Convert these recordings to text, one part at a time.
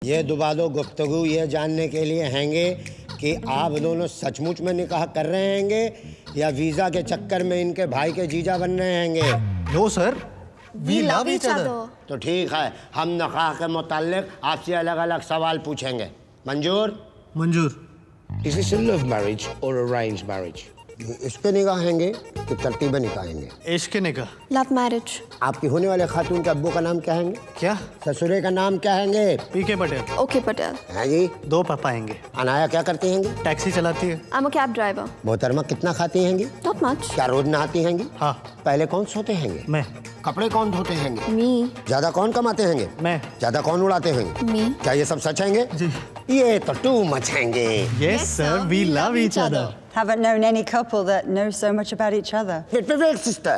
ये दुबादो गुफ्तगू ये जानने के लिए हैंगे कि आप दोनों सचमुच में निकाह कर रहे हैंगे या वीज़ा के चक्कर में इनके भाई के जीजा बन रहे हैंगे। No sir, we love each other. तो ठीक है, हम निकाह के मुताल्लिक आपसे अलग अलग सवाल पूछेंगे। मंजूर? मंजूर। Is this a love marriage or arranged marriage? इसके निकाह हैंगे कि तरतीबे निकाह हैंगे? इश्क निकाह। Love marriage. आपकी होने वाले खातून के अब्बू का नाम क्या हैंगे? क्या? ससुरे का नाम क्या हैंगे? पीके पटेल। ओके पटेल। है जी। 2 पापा आएंगे। अनाया क्या करती हैंगी? टैक्सी चलाती है। I am a cab driver. मोहतरमा कितना खाती हैंगी? Not much. क्या रोज नहाती हैंगी? हाँ। पहले कौन सोते हैंगे? मैं। कपड़े कौन धोते हैंगे? मी। ज्यादा कौन कमाते हैंगे? मैं। ज्यादा कौन उड़ाते हैंगे? मी। क्या ये सब सच हैंगे? जी। ये तो टू मच हैंगे। Yes sir, we love each other. Haven't known any couple that knows so much about each other. Wait, sister.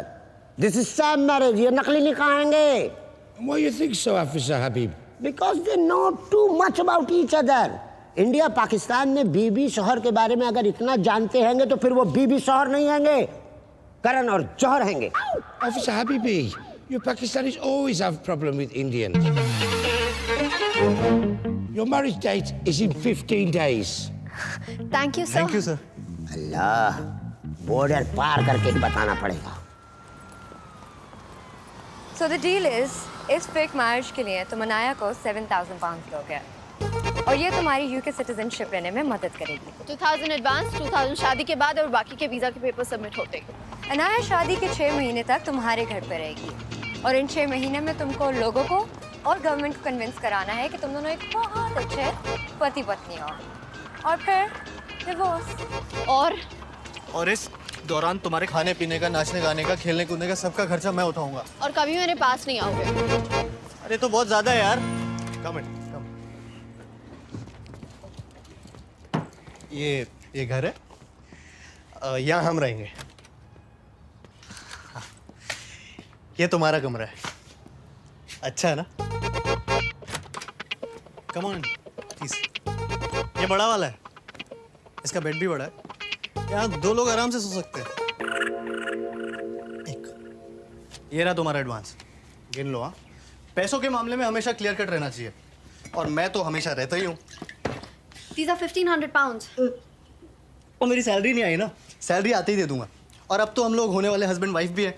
This is sham marriage. ये नकली निकाह हैंगे। And why you think so, Afisa Habib? Because they know too much about each other. India Pakistan में बीबी शौहर के बारे में अगर इतना जानते हैंगे तो फिर वो बीबी शौहर नहीं हैंगे, करण और जौहर हैंगे। Afisa Habibi, you Pakistanis always have problem with Indians. Your marriage date is in 15 days. Thank you sir. Thank you sir. Allah, border पार करके बताना पड़ेगा। So the deal is, इस फेक मैरिज के लिए तुम अनाया को 7,000 पाउंड दोगे और ये तुम्हारी यूके सिटीजनशिप लेने में मदद करेगी। 2000 एडवांस, 2000 शादी के बाद और बाकी के वीजा के पेपर सबमिट होते। अनाया शादी के 6 महीने तक तुम्हारे घर पे रहेगी और इन 6 महीने में तुमको लोगों को और गवर्नमेंट को कन्विंस कराना है कि तुम दोनों एक बहुत अच्छे पति पत्नी हो और फिर डिवोर्स। और इस दौरान तुम्हारे खाने पीने का, नाचने गाने का, खेलने कूदने का सबका खर्चा मैं उठाऊंगा। और कभी मेरे पास नहीं आओगे। अरे तो बहुत ज्यादा है यार। कम। ये घर है, यहाँ हम रहेंगे। ये तुम्हारा कमरा है, अच्छा है ना? Come on please. ये बड़ा वाला है, इसका बेड भी बड़ा है, यहाँ 2 लोग आराम से सो सकते हैं। ये रहा तुम्हारा एडवांस, गिन लो। हाँ, पैसों के मामले में हमेशा क्लियर कट रहना चाहिए और मैं तो हमेशा रहता ही हूँ। These are 1500 pounds. और मेरी सैलरी नहीं आई ना, सैलरी आते ही दे दूंगा। और अब तो हम लोग होने वाले हस्बैंड वाइफ भी है।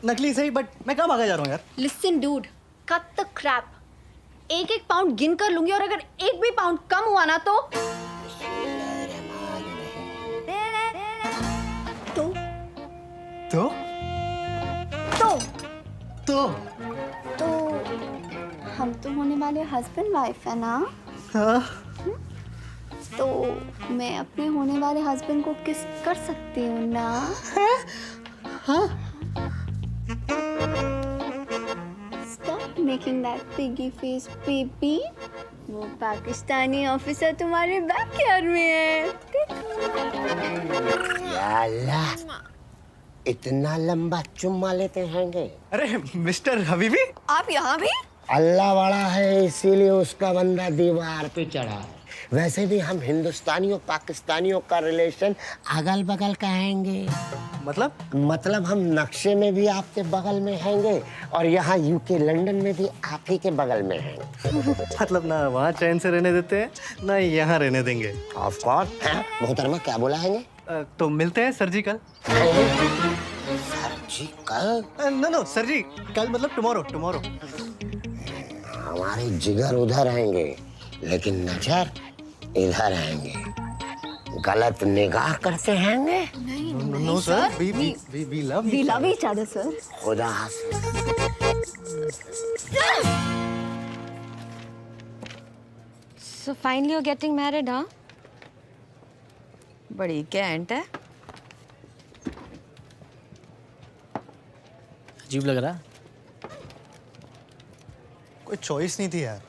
नकली सही, बट मैं कहाँ भागा जा रहा हूँ यार? Listen dude, cut the crap. 1-1 pound गिन कर लूंगी और अगर 1 भी पाउंड कम हुआ ना तो तो हम तो होने वाले हस्बैंड वाइफ है ना। हाँ। तो मैं अपने होने वाले हस्बैंड को किस कर सकती हूँ ना। हाँ। Stop making that piggy face, baby. वो पाकिस्तानी ऑफिसर तुम्हारे बैकयार्ड में है। या अल्लाह, इतना लंबा चुम्मा लेते हैंगे। अरे मिस्टर हबीबी, आप यहाँ भी? अल्लाह वाला है इसीलिए उसका बंदा दीवार पे चढ़ा है। वैसे भी हम हिंदुस्तानियों पाकिस्तानियों का रिलेशन अगल बगल का हैंगे। मतलब हम नक्शे में भी आपके बगल में हैंगे और यहाँ यूके लंदन में भी आप ही के बगल में हैं। मतलब ना वहाँ चैन से रहने देते हैं ना यहाँ रहने देंगे। Of course. मोहतरमा क्या बोला हैंगे? तो मिलते हैं सर जी कल। सर जी कल? नो सर जी कल मतलब टुमारो। हमारे जिगर उधर रहेंगे लेकिन नजर इधर रहेंगे। गलत निगाह करते हैंगे। No sir, we love each other sir. खुदा हाफिज। So finally you're getting married, huh? बड़ी कैंट है। अजीब लग रहा। कोई चॉइस नहीं थी यार।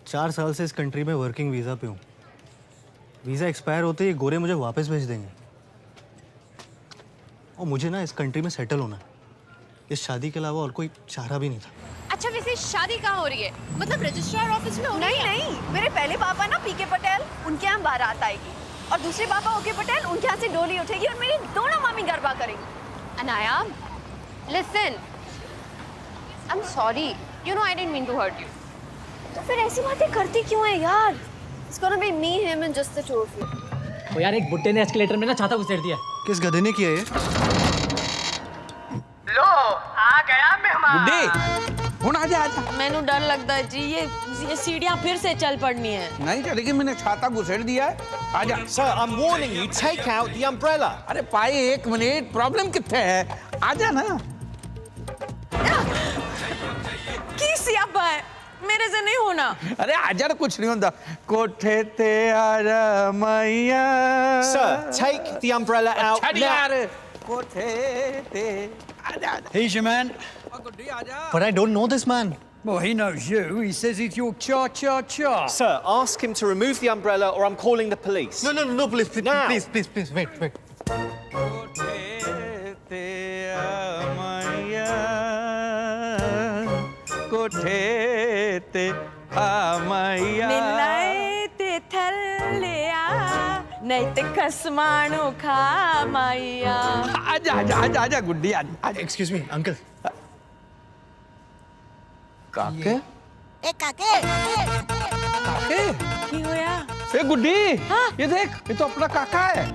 4 साल से इस कंट्री में वर्किंग वीज़ा पे हूँ। वीज़ा एक्सपायर होते ही गोरे मुझे वापस भेज देंगे और मुझे ना इस कंट्री में सेटल होना है। इस शादी के अलावा और कोई चारा भी नहीं था। अच्छा वैसे शादी कहाँ हो रही है? मतलब रजिस्ट्रार ऑफिस में हो रही है? नहीं, मेरे पहले पापा ना पीके पटेल, उनके यहाँ बारात आएगी और दूसरे पापा ओके पटेल, उनके यहाँ से डोली उठेगी और मेरी दोनों मामी गरबा करेंगी। Anaya, listen, I'm sorry. You know I didn't mean to hurt you. तो फिर ऐसी बातें करती क्यों है यार? It's gonna be me, him and just the two of you. ओ यार एक बुड्ढे ने एस्केलेटर में ना छाता घुसेड़ दिया। किस गधे ने किया ये? लो आ गया मेहमान। गुड्डी हुन आजा आजा। मैनू डर लगता है जी, ये सीढ़ियां फिर से चल पड़नी है। नहीं चलेगी, मैंने छाता घुसेड़ दिया है। आजा। Sir, I'm warning you, take out the umbrella. अरे पाई एक मिनट, प्रॉब्लम कितने है? आजा ना। की सियापा है, मेरे से नहीं होना। अरे आजा, कुछ नहीं होता। कोठे ते आजा मैया। Sir, take the umbrella out अच्छा now. यार, कोठे ते आजा आजा। He's your man. गुड्डी आजा। But I don't know this man. Well, he knows you. He says he's your cha-cha-cha. Sir, ask him to remove the umbrella or I'm calling the police. No, please, Now. please, wait. कोठे ते मैया, कोठे ते मैया। मिलाए ते थल्लिया, नहीं ते खसमाणु खा माइया। आजा गुड्डी आजा। Excuse me, uncle. काके? काके की होया? ए गुड्डी, ये देख, ये तो अपना काका है।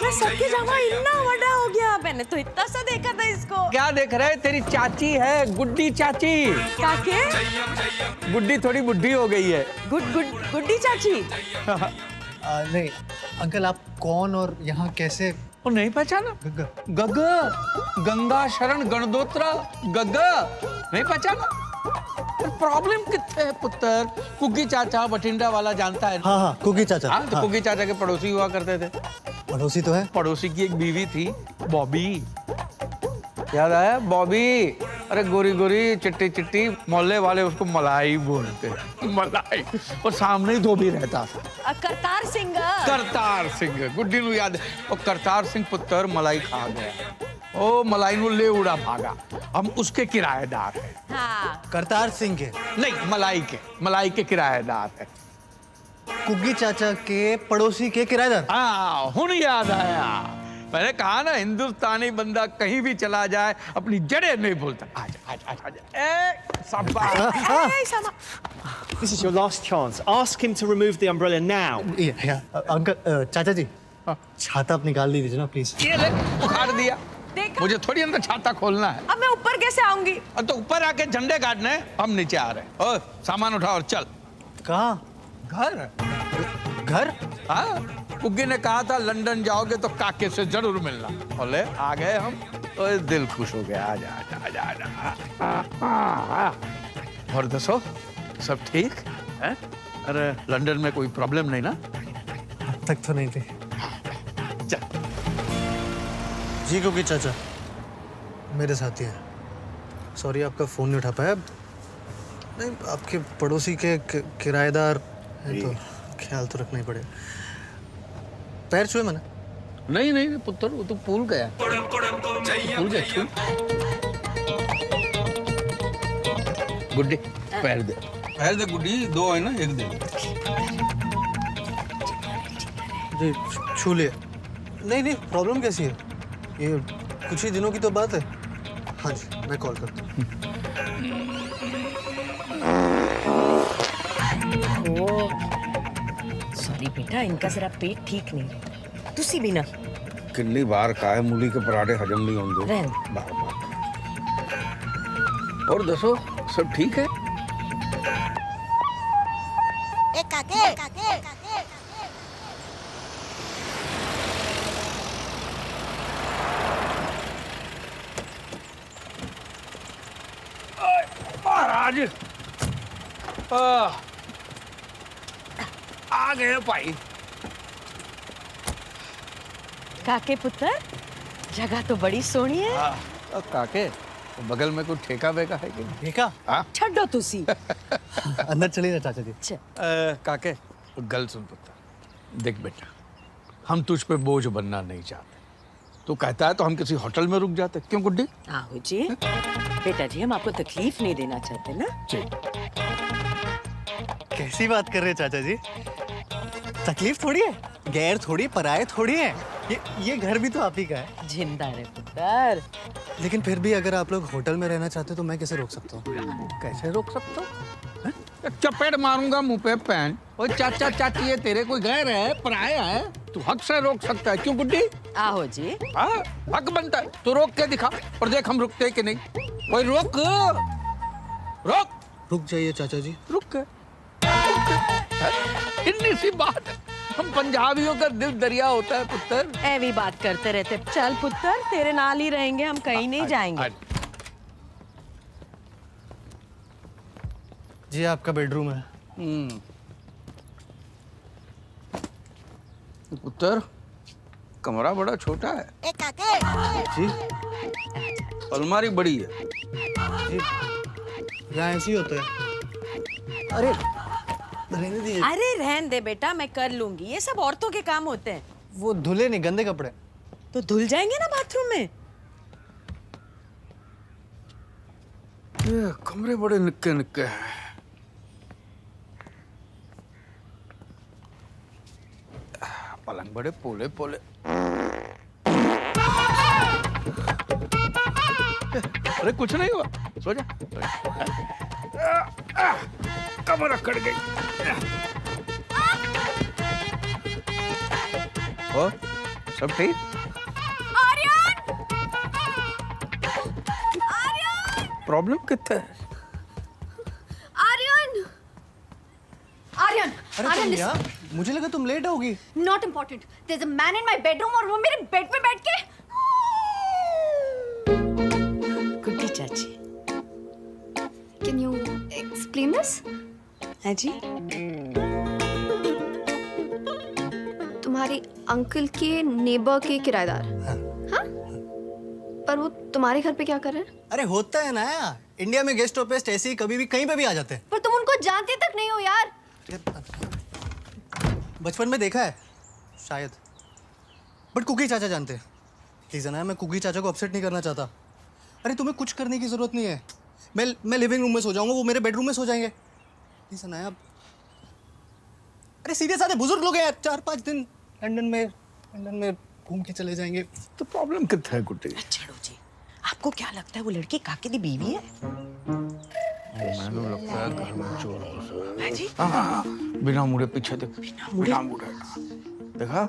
मैं सबके जमा इतना बड़ा हो गया, मैंने तो इतना सा देखा था इसको। क्या देख रहे? तेरी चाची है, गुड्डी चाची। काके? गुड्डी थोड़ी बुड्ढी हो गई है। गुड्डी चाची। नहीं, अंकल आप कौन और यहाँ कैसे? वो नहीं पहचाना? गग्गा, गंगा शरण गणदोत्रा गग्गा, नहीं पहचाना? प्रॉब्लम कितने है पुत्र? कुकी चाचा बठिंडा वाला जानता है? हाँ, कुकी चाचा। हाँ, तो कुकी चाचा के पड़ोसी हुआ करते थे। पड़ोसी तो है। पड़ोसी की एक बीवी थी, बॉबी। याद आया? बॉबी। अरे गोरी गोरी चिट्टी चिट्टी, मोहल्ले वाले उसको मलाई बोलते। मलाई। और सामने ही धोबी रहता था। करतार सिंह। करतार सिंह, गुड्डी नू याद है। और करतार सिंह पुत्र मलाई खा गया। ओ मलाई नू ले उड़ा भागा। हम उसके किराएदार हैं। हाँ। करतार सिंह के? नहीं, मलाई के किराएदार हैं। कुकी चाचा के पड़ोसी के किराएदार? हाँ, हुन याद आया। मैंने कहा ना, हिंदुस्तानी बंदा कहीं भी चला जाए अपनी जड़ें नहीं भूलता। आजा। ए शाबाश। This is your last chance. Ask him to remove the umbrella now. Uncle, चाचा जी, छाता आप निकाल दीजिए ना प्लीज। ये ले, उखाड़ दिया। मुझे थोड़ी अंदर छाता खोलना है। अब मैं ऊपर कैसे आऊंगी? तो ऊपर आके झंडे गाड़ने हैं, हम नीचे आ रहे हैं। ओ, सामान उठा और चल। कहाँ? घर? हाँ, कुग्गी ने कहा था लंदन जाओगे तो काके से जरूर मिलना। बोले आ गए हम, तो दिल खुश हो गया। आजा। और दसो, सब ठीक है? अरे लंदन में कोई प्रॉब्लम नहीं ना? अब तक तो नहीं थी। चल। जी कुकी चाचा, मेरे साथी हैं। सॉरी आपका फोन नहीं उठा पाया। नहीं, आपके पड़ोसी के किराएदार हैं तो ख्याल तो रखना ही पड़ेगा। पैर छुए मैंने? नहीं पुत्र, वो तो भूल गया। भूल गया, छू। गुड्डी, पैर दे गुड्डी, दो है ना, एक दे। जी छू लिया। नहीं, प्रॉब्लम कैसी है? ये कुछ ही दिनों की तो बात है। हाँ जी, मैं कॉल करता हूँ। सॉरी बेटा, इनका जरा पेट ठीक नहीं। तुसी भी ना कितनी बार कहा है, मूली के पराठे हजम नहीं होंगे। बार। और दसो, सब ठीक है? काके। महाराज आ गए भाई। काके पुत्र, जगह तो बड़ी सोहनी है। काके, बगल में कोई ठेका वेका है कि नहीं? ठेका? छड्डो तुसी। अंदर चलिए ना चाचा जी। काके, गल सुन पुत्र, देख बेटा, हम तुझ पे बोझ बनना नहीं चाहते। तू कहता है तो हम किसी होटल में रुक जाते। क्यों गुड्डी? आहो जी, बेटा जी, हम आपको तकलीफ नहीं देना चाहते ना। जी। कैसी बात कर रहे हैं चाचा जी? तकलीफ थोड़ी है, गैर थोड़ी, पराये थोड़ी है। ये घर भी तो आप ही का है। जिंदा रहे पुत्र, लेकिन फिर भी अगर आप लोग होटल में रहना चाहते हो तो मैं कैसे रोक सकता हूँ? कैसे रोक सकता हूँ? चपेट मारूंगा मुंह पे पैन। ओए चाचा चाची है तेरे, कोई गैर है, पराया है, तू हक से रोक सकता है। क्यों गुड्डी? आहो जी। हाँ, हक बनता है। तू रोक के दिखा और देख हम रुकते हैं कि नहीं। कोई रोक, रोक। रुक जाइए चाचा जी। रुक के इतनी सी बात है। हम पंजाबियों का दिल दरिया होता है पुत्र। ऐवी बात करते रहते। चल पुत्र, तेरे नाल ही रहेंगे, हम कहीं नहीं जाएंगे। जी आपका बेडरूम है। पुत्र कमरा बड़ा छोटा है। जी अलमारी बड़ी है। जी यहाँ ऐसे ही होता है। अरे रहने दीजिए। अरे रहन दे बेटा, मैं कर लूंगी। ये सब औरतों के काम होते हैं। वो धुले नहीं, गंदे कपड़े। तो धुल जाएंगे ना बाथरूम में। ये कमरे बड़े निक्के निक्के हैं। पलंग बड़े पोले पोले। अरे कुछ नहीं हुआ, सो जा। कमर अकड़ गई। ओ, सब ठीक? प्रॉब्लम कितना है? आर्यन! आर्यन! अरे तुम यहाँ? मुझे लगा तुम लेट होगी। Not important. There's a man in my bedroom और वो मेरे बेड पे बैठ के। गुड्डी चाची। Can you explain this? है जी। तुम्हारे अंकल के नेबर के किराएदार। हाँ? पर वो तुम्हारे घर पे क्या कर रहे हैं? अरे होता है ना, इंडिया में गेस्ट ऑफ ऐसे ही कभी भी कहीं पे भी आ जाते हैं। पर तुम उनको जानते तक नहीं हो यार। बचपन में देखा है शायद, बट कुकी चाचा जानते हैं। प्लीज ना, मैं कुकी चाचा को अपसेट नहीं करना चाहता। अरे तुम्हें कुछ करने की जरूरत नहीं है। मैं लिविंग रूम में सो जाऊंगा, वो मेरे बेडरूम में सो जाएंगे। प्लीज ना आप। अरे सीधे साधे बुजुर्ग लोग हैं, 4-5 दिन लंदन में घूम के चले जाएंगे। तो प्रॉब्लम कितना है गुड्डी? छोड़ो जी। आपको क्या लगता है वो लड़की काके दी बीवी है? मैंने लगता है घर में चोर घुसा है जी। हाँ, बिना मुड़े पीछे देख। बिना मुड़े देखा?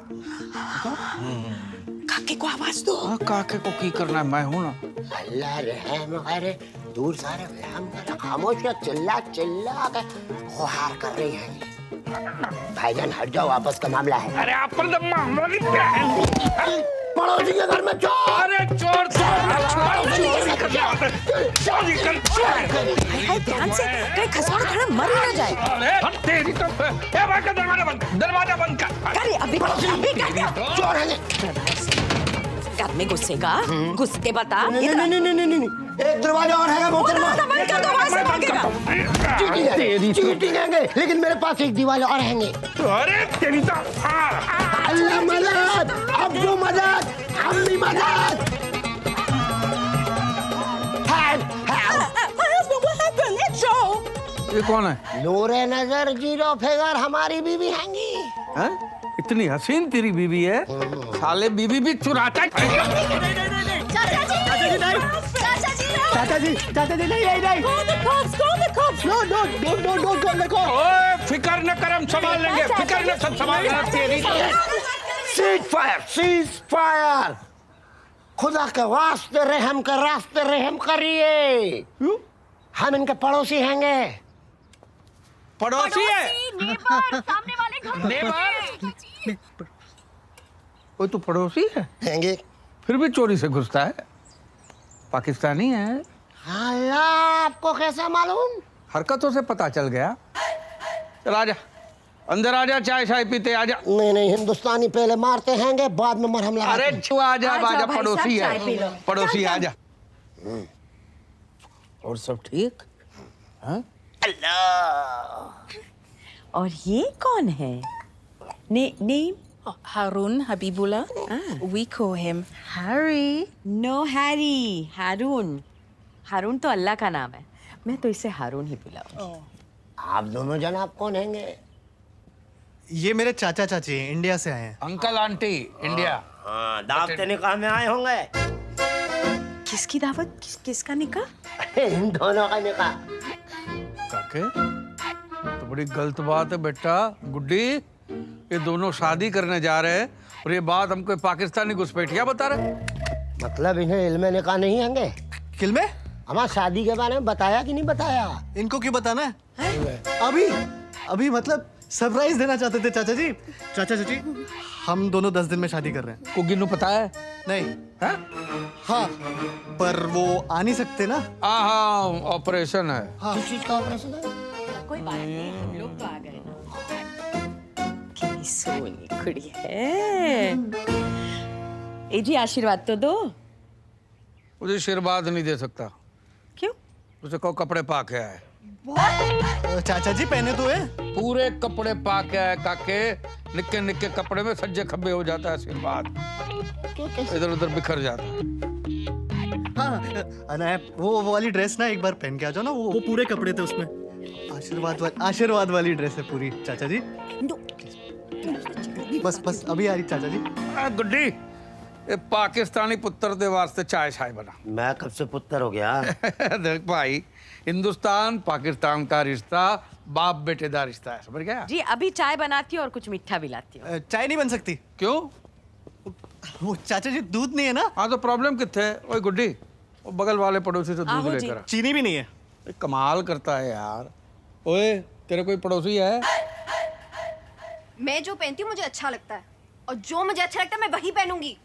काके को आवाज दो। हाँ, काके को की करना है, मैं हूँ ना। अल्लाह रहम करे, दूर सारे रहम करे, खामोश है, चिल्ला चिल्ला के गुहार कर रही है। भाईजान हट जाओ, आपस का मामला है। अरे आप पर मामला क्या है? पड़ोसी के घर में चोर। अरे चोर ध्यान से, कहीं खसौड़ा खाना मर ना जाए। अरे तेरी तो दरवाजा बंद कर। अरे अभी कर दिया। चोर है। घर में गुस्से का गुस्से बता। नहीं, एक दरवाजा और है मोहतरमा। चीटिंग है, लेकिन मेरे पास एक दीवार और हैंगे। अरे तेरी तो अल्लाह मदद, अब्बू मदद, अम्मी मदद। ये कौन है? नूरे नजर जीरो फिगर हमारी बीवी हैंगी। हैं? इतनी हसीन तेरी बीवी है, साले बीवी भी चुराता है। चाचा जी नहीं। ओए, फिकर न कर, हम संभाल लेंगे। फिकर न, सब संभाल लेंगे। Cease fire. खुदा के वास्ते रहम कर, रास्ते रहम करिए। हम इनके पड़ोसी हैंगे। पड़ोसी है? सामने वाले घर नेबर? वो तो पड़ोसी है। हैंगे। फिर भी चोरी से घुसता है। पाकिस्तानी है। अल्लाह, आपको कैसा मालूम? हरकतों से पता चल गया। चल आजा, अंदर आजा, चाय शाय पीते आजा। नहीं, हिंदुस्तानी पहले मारते हैंगे, बाद में मरहम लगाते। अरे छुआ आजा, आजा, पड़ोसी है, पड़ोसी आजा। और सब ठीक? हाँ? और ये कौन है? Name? Harun Habibullah. We call him Harry. No Harry, Harun. Harun तो अल्लाह का नाम है। मैं तो इसे हारून ही बुलाऊंगी। आप दोनों जनाब कौन हैंगे? ये मेरे चाचा चाची हैं, इंडिया से आए हैं। Uncle aunty India. हाँ, दावत निकाह में आए होंगे। किसकी दावत? किसका निकाह? इन दोनों का निकाह। काके तो बड़ी गलत बात है बेटा। गुड्डी, ये दोनों शादी करने जा रहे हैं और ये बात हमको पाकिस्तानी घुसपैठिया बता रहे। मतलब इन्हें इल्मे निकाह नहीं होंगे? किल में हमारा शादी के बारे में बताया कि नहीं बताया? इनको क्यों बताना है? अभी मतलब सरप्राइज देना चाहते थे चाचा जी। चाचा जी हम दोनों 10 दिन में शादी कर रहे हैं। को गिन्नू पता है? नहीं। है? हाँ पर वो आ नहीं सकते ना। हाँ ऑपरेशन है। हाँ। किस चीज का ऑपरेशन है? कोई बात नहीं, हम लोग तो आ गए ना। कितनी सोनी कुड़ी है। ए जी आशीर्वाद तो दो। मुझे आशीर्वाद नहीं दे सकता। क्यों? उसे कहो कपड़े पा के आए। चाचा जी पहने तो है। पूरे कपड़े पा के आए काके। निक्के निक्के कपड़े में सज्जे खब्बे हो जाता है आशीर्वाद, इधर उधर बिखर जाता है। हाँ अनाया वो वाली ड्रेस ना एक बार पहन के आ जाओ ना। वो पूरे कपड़े थे उसमें। आशीर्वाद वाली ड्रेस है पूरी चाचा जी। बस अभी आ रही चाचा जी। गुड्डी, ये पाकिस्तानी पुत्र दे वास्ते चाय शाय बना। मैं कब से पुत्र हो गया? देख भाई, हिंदुस्तान पाकिस्तान का रिश्ता बाप बेटे का रिश्ता है, समझ गया? जी अभी चाय बनाती हूँ और कुछ मीठा भी लाती हूँ। चाय नहीं बन सकती। क्यों? वो चाचा जी दूध नहीं है ना। हाँ तो प्रॉब्लम कितने है? ओए गुड्डी, वो बगल वाले पड़ोसी से दूध लेकर आ। चीनी भी नहीं है। कमाल करता है यार। ओए तेरे कोई पड़ोसी है? मैं जो पहनती हूँ मुझे अच्छा लगता है और जो मुझे अच्छा लगता है मैं वही पहनूंगी।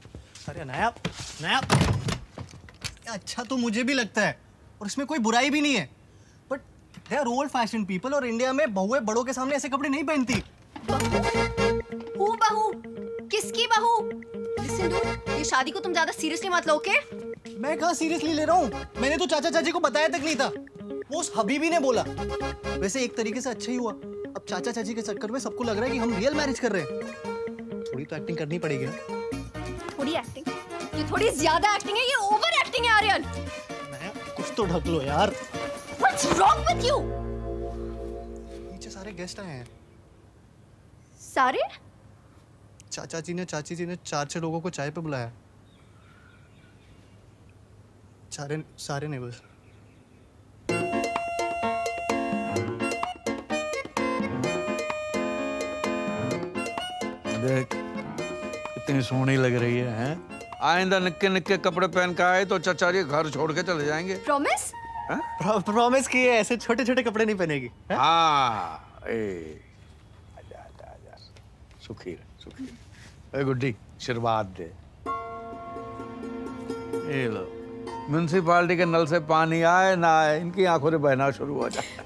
अरे नया अच्छा तो मुझे भी लगता है और इसमें कोई बुराई भी नहीं है, but they are old fashion people और इंडिया में बहुएं बड़ों के सामने ऐसे कपड़े नहीं पहनती। बहू किसकी बहू? लिसन डूड, ये शादी को तुम ज्यादा सीरियसली मत लो, ओके? मैं कहाँ सीरियसली ले रहा हूँ? मैंने तो चाचा चाची को बताया तक नहीं था। वो उस हबीबी ने बोला। वैसे एक तरीके से अच्छा ही हुआ। अब चाचा चाची के चक्कर में सबको लग रहा है कि हम रियल मैरिज कर रहे हैं। थोड़ी तो एक्टिंग करनी पड़ेगी ना। थोड़ी एक्टिंग? ये थोड़ी ज्यादा एक्टिंग है, ये ओवर एक्टिंग है आर्यन। कुछ तो ढक लो यार। What's wrong with you? नीचे सारे गेस्ट आए हैं। सारे? चाचा जी ने चाची जी ने 4-6 लोगों को चाय पे बुलाया। सारे नेबर्स। देख कितनी सोहनी लग रही है, हैं? आइंदा निक्के निक्के कपड़े पहन के आए तो चाचा जी घर छोड़ के चले जाएंगे। प्रॉमिस? प्रॉमिस किए ऐसे छोटे छोटे कपड़े नहीं पहनेगी। हाँ आजा सुखी रहे। गुड्डी आशीर्वाद दे। ये लो, म्यूनसिपालिटी के नल से पानी आए ना आए इनकी आंखों से बहना शुरू हो जाए।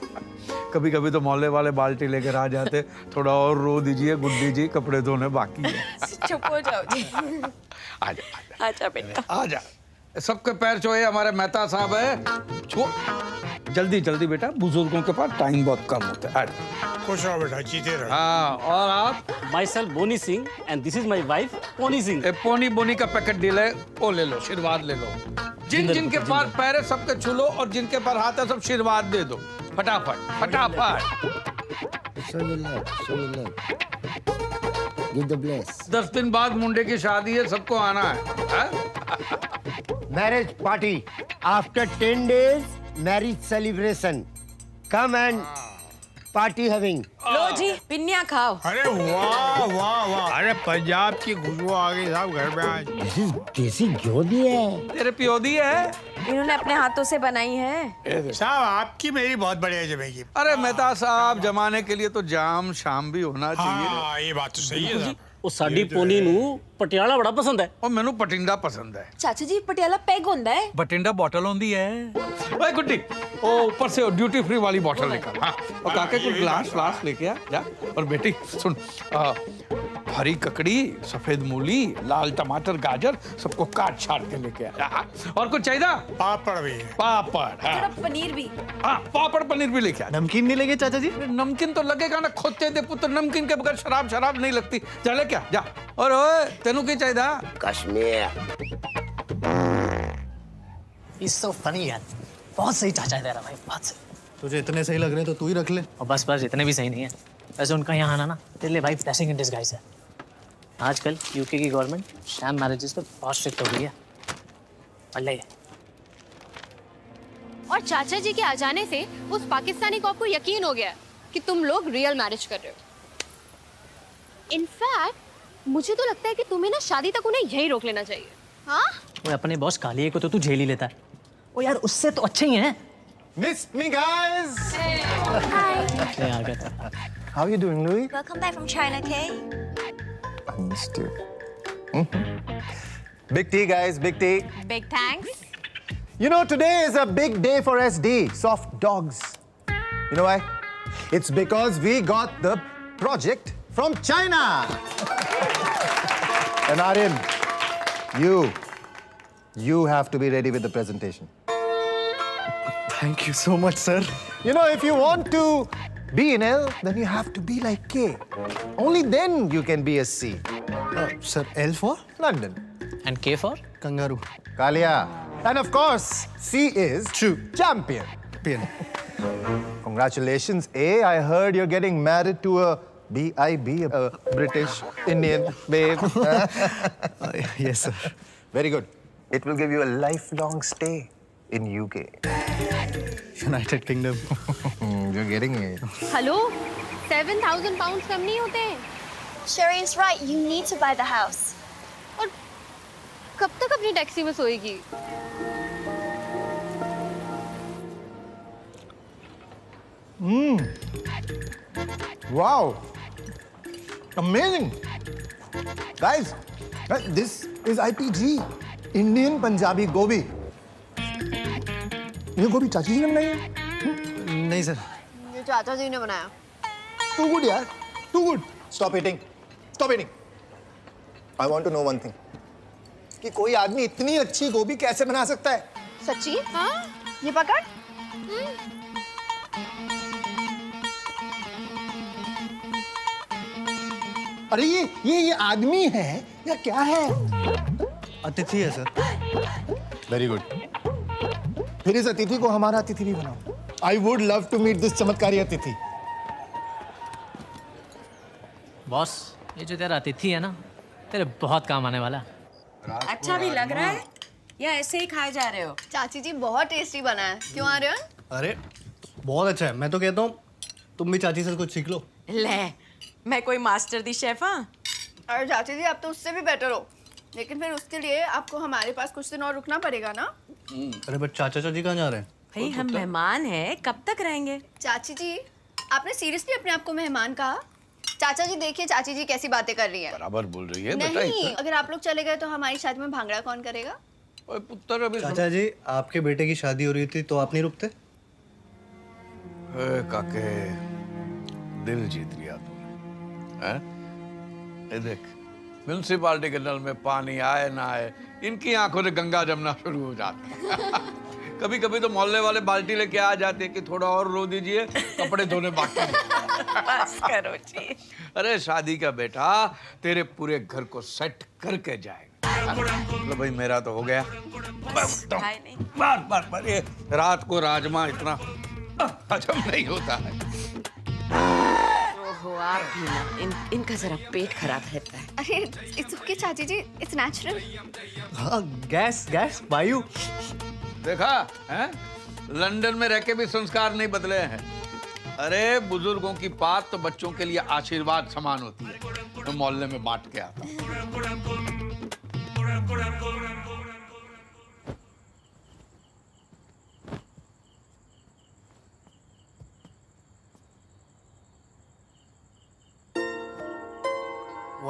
कभी कभी तो मोहल्ले वाले बाल्टी लेकर आ जाते, थोड़ा और रो दीजिए गुड्डी जी, कपड़े धोने बाकी है। चुप हो जाओ जी। आजा बेटा आजा। सबके पैर छुए हमारे मेहता साहब है। छो जल्दी बेटा, बुजुर्गों के पास टाइम बहुत कम होता है। खुश रहो बेटा, जीते रहो। हाँ और आप? My self Bonny Singh and this is my wife Pony Singh. Pony का पैकेट डील है, वो ले लो, आशीर्वाद ले लो। जिनके पास पैर है सबके छू लो और जिनके पास हाथ है सब आशीर्वाद दे दो। फटाफट। Give the bless. 10 दिन बाद मुंडे की शादी है, सबको आना है। Marriage party. After 10 days, marriage celebration. Come and party having. लो जी पिन्नियाँ खाओ। अरे वाह, अरे पंजाब की खुशबू आ गई साहब घर में आज। देसी घी दी है। तेरे पियो दी है? इन्होंने अपने हाथों से बनाई है। साहब आपकी मेरी बहुत बढ़िया जमेगी। अरे मेहता साहब, जमाने के लिए तो जाम शाम भी होना चाहिए। हाँ ये बात तो सही है साहब। ਉਹ ਸਾਡੀ ਪੋਨੀ ਨੂੰ ਪਟਿਆਲਾ ਬੜਾ ਪਸੰਦ ਹੈ। और मैनू पटिंडा पसंद है। चाचा जी पटियाला पैग होता है। बटिंडा बॉटल होती है। ओए गुड्डी, ओ ऊपर से ड्यूटी फ्री वाली बॉटल निकाल। हाँ और काके कुछ ग्लास लेके आ जा। और बेटी सुन, हरी ककड़ी, सफेद मूली, लाल टमाटर, गाजर सबको काट छाट के लेके आ। और कुछ चाहिए? पापड़ भी। पापड़, थोड़ा पनीर भी। हाँ पापड़ पनीर भी लेके आ। नमकीन नहीं लगे चाचा जी? नमकीन तो लगेगा ना, खोते दे पुत्र, नमकीन के बगैर शराब नहीं लगती। चले क्या जा। और ओए तेनू की चाहिए? कश्मीर। इज सो फनी यार, बहुत सही चाचा है तेरा भाई, बहुत सही। तुझे इतने सही लग रहे हैं तो तू ही रख ले। और बस इतने भी सही नहीं है। वैसे उनका यहाँ आना ना तेरे लिए भाई ब्लेसिंग इन डिस्गाइज है। आजकल यूके की गवर्नमेंट शैम मैरिजेस पे बहुत स्ट्रिक्ट हो गई है। वल्ले और चाचा जी के आ जाने से उस पाकिस्तानी कॉप को यकीन हो गया कि तुम लोग रियल मैरिज कर रहे हो। इनफैक्ट मुझे तो लगता है कि तुम्हें ना शादी तक उन्हें यहीं रोक लेना चाहिए। हाँ? वो अपने बॉस कालिए को तो तू झेल ही लेता है। ओ यार उससे तो अच्छे ही हैं। Missed me, guys. आ गए। How are you doing, Louis? Welcome back from China, Kay. I missed you. Big T, guys. Big T. Big thanks. You know, today is a big day for SD, Soft Dogs. You know why? It's because we got the project from China. And Aryan, you have to be ready with the presentation. Thank you so much, sir. You know, if you want to be in L, then you have to be like K. Only then you can be a C. Sir, L for? London. And K for? Kangaroo. Kalia. And of course, C is True. champion. Pian. Congratulations, A. I heard you're getting married to a B.I.B., a British Indian babe. Yes, sir. Very good. It will give you a lifelong stay in UK. United Kingdom. You're getting it. Hello, 7,000 pounds कम नहीं होते हैं। Shireen's right. You need to buy the house. और कब तक अपनी taxi में सोएगी? Wow. Amazing. Guys, this is IPG. Indian Punjabi Gobi. ये गोभी चाची जी ने बनाई है? नहीं सर। ये चाचा जी ने बनाया। Too good, यार. Too good. Stop eating. Stop eating. I want to know one thing. कि कोई आदमी इतनी अच्छी गोभी कैसे बना सकता है? सच्ची? हाँ? ये पकड़। अरे ये आदमी है या क्या है? अतिथि है सर। Very good. फिर इस अतिथि को हमारा अतिथि भी बनाओ। I would love to meet this चमत्कारी अतिथि। बॉस ये जो तेरा अतिथि है ना तेरे बहुत काम आने वाला। अच्छा भी लग रहा है या ऐसे ही खाए जा रहे हो? चाची जी बहुत टेस्टी बना है। क्यों आ रहे हो? अरे बहुत अच्छा है। मैं तो कहता हूँ तुम भी चाची से कुछ सीख लो। ले मैं कोई मास्टर दी शेफ हाँ? अरे चाची जी आप तो उससे भी बेटर हो, लेकिन फिर उसके लिए आपको हमारे पास कुछ दिन और रुकना पड़ेगा ना। अरे बट चाचा चाची कहाँ जा रहे हैं? भाई हम मेहमान हैं, कब तक रहेंगे? चाची जी आपने सीरियसली अपने आप को मेहमान कहा? चाचा जी देखिए चाची जी कैसी बातें कर रही है। बराबर बोल रही है। नहीं, अगर आप लोग चले गए तो हमारी शादी में भांगड़ा कौन करेगा? पुत्र अभी चाचा जी आपके बेटे की शादी हो रही थी तो आप नहीं रुकते? काके दिल जीत लिया तूने। हैं? ये देख म्यूनसिपालिटी के नल में पानी आए ना आए इनकी आंखों से गंगा जमना शुरू हो जाता। कभी कभी तो मोहल्ले वाले बाल्टी लेके आ जाते कि थोड़ा और रो दीजिए कपड़े धोने बाकी। बस करो जी। अरे शादी का बेटा तेरे पूरे घर को सेट करके जाएगा। मतलब भाई मेरा तो हो गया। बार ये रात को राजमा इतना हजम नहीं होता है। ओहो आप भी ना इनका जरा पेट खराब रहता है। अरे इट्स ओके चाची जी, इट्स नेचुरल। हाँ गैस वायु। देखा हैं? लंदन में रह के भी संस्कार नहीं बदले हैं। अरे बुजुर्गों की बात तो बच्चों के लिए आशीर्वाद समान होती है। तो मोहल्ले में बांट के आता।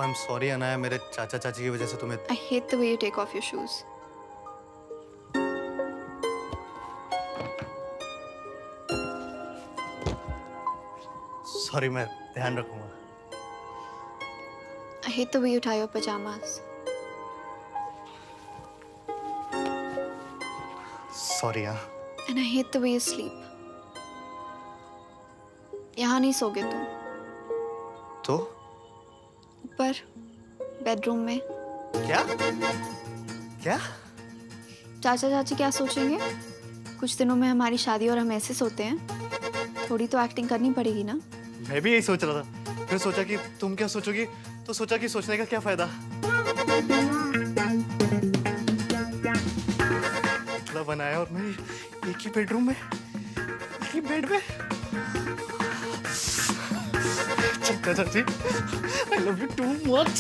आई एम सॉरी अनाया, मेरे चाचा चाची की वजह से तुम्हें। I hate the way you take off your shoes. Sorry मैं ध्यान रखूंगा। I hate the way you tie your pajamas. Sorry हाँ। And I hate the way you sleep. यहाँ नहीं सोगे तुम। तो? ऊपर बेडरूम में। क्या? क्या? चाचा चाची क्या सोचेंगे? कुछ दिनों में हमारी शादी और हम ऐसे सोते हैं। थोड़ी तो एक्टिंग करनी पड़ेगी ना। मैं भी यही सोच रहा था। फिर सोचा कि तुम क्या सोचोगी, तो सोचा कि सोचने का क्या फायदा। मतलब बनाया और मैं एक ही बेडरूम में, एक ही बेड में। चाचा जी, I love you too much.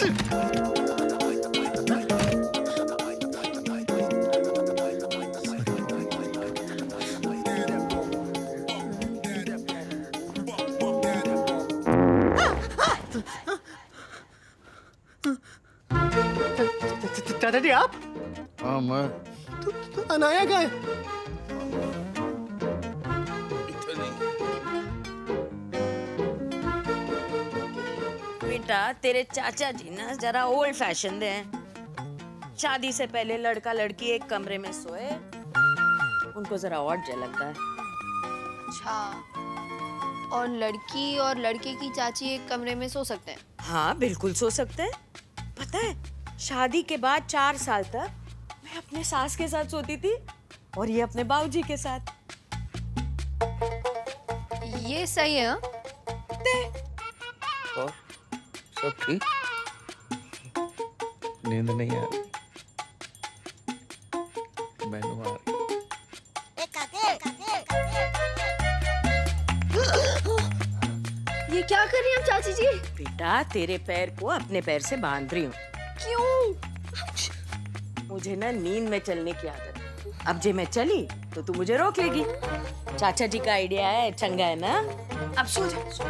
चाचा जी आप? हाँ मैं। तो अनाया का है? बेटा तेरे चाचा जी ना जरा ओल्ड फैशन हैं। शादी से पहले लड़का लड़की एक कमरे में सोए, उनको जरा ऑड लगता है। अच्छा, और लड़की और लड़के की चाची एक कमरे में सो सकते हैं? हाँ बिल्कुल सो सकते हैं। पता है शादी के बाद 4 साल तक मैं अपने सास के साथ सोती थी और ये अपने बाबूजी के साथ। ये सही है। और सब ठीक? नींद नहीं आ रही, मैनू आ रही। ये क्या कर रही हैं चाची जी? बेटा तेरे पैर को अपने पैर से बांध रही हूँ। क्यों? मुझे ना नींद में चलने की आदत है। अब जे मैं चली तो तू मुझे रोक लेगी। चाचा जी का आइडिया है, चंगा है ना? अब सो जा बेटा।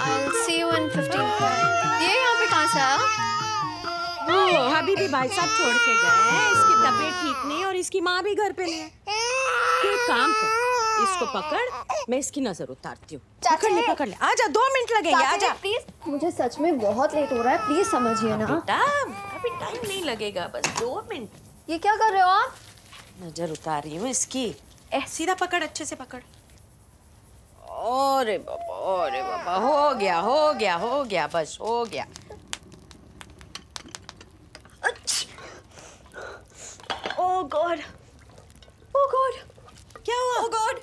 I'll see you in 15 minutes. ये यहाँ पे कहाँ से आया? वो हबीबी भाई साहब छोड़ के गए हैं। इसकी तबीयत ठीक नहीं और इसकी माँ भी घर पे नहीं है। तू एक काम कर, इसको पकड़, मैं इसकी नजर उतारती हूँ। पकड़ ले। आजा, 2 मिनट लगेंगे। आजा प्लीज, मुझे सच में बहुत लेट हो रहा है, प्लीज समझिए ना। बेटा अभी टाइम नहीं लगेगा, बस 2 मिनट। ये क्या कर रहे हो आप? नजर उतार रही हूँ इसकी। सीधा पकड़, अच्छे से पकड़। अरे बाबा, हो गया, बस हो गया। ओह गॉड, क्या हुआ? ओह गॉड,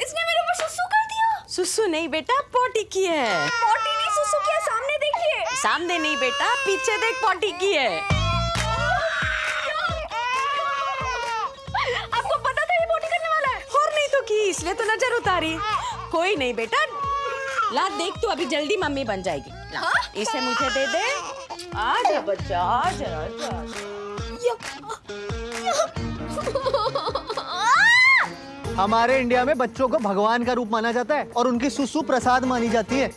इसने मेरे ऊपर सुसु कर दिया। सुसु नहीं बेटा, पोटी की है। पोटी नहीं, सुसु किया। सामने देखिए। सामने नहीं बेटा, पीछे देख, पोटी की है। आपको पता था ये पोटी करने वाला है? और नहीं तो की, इसलिए तो नजर उतारी। कोई नहीं बेटा, ला देख तू अभी जल्दी मम्मी बन जाएगी। ला, इसे मुझे दे दे। आजा बच्चा, आजा। हमारे इंडिया में बच्चों को भगवान का रूप माना जाता है और उनकी सुसु प्रसाद मानी जाती है।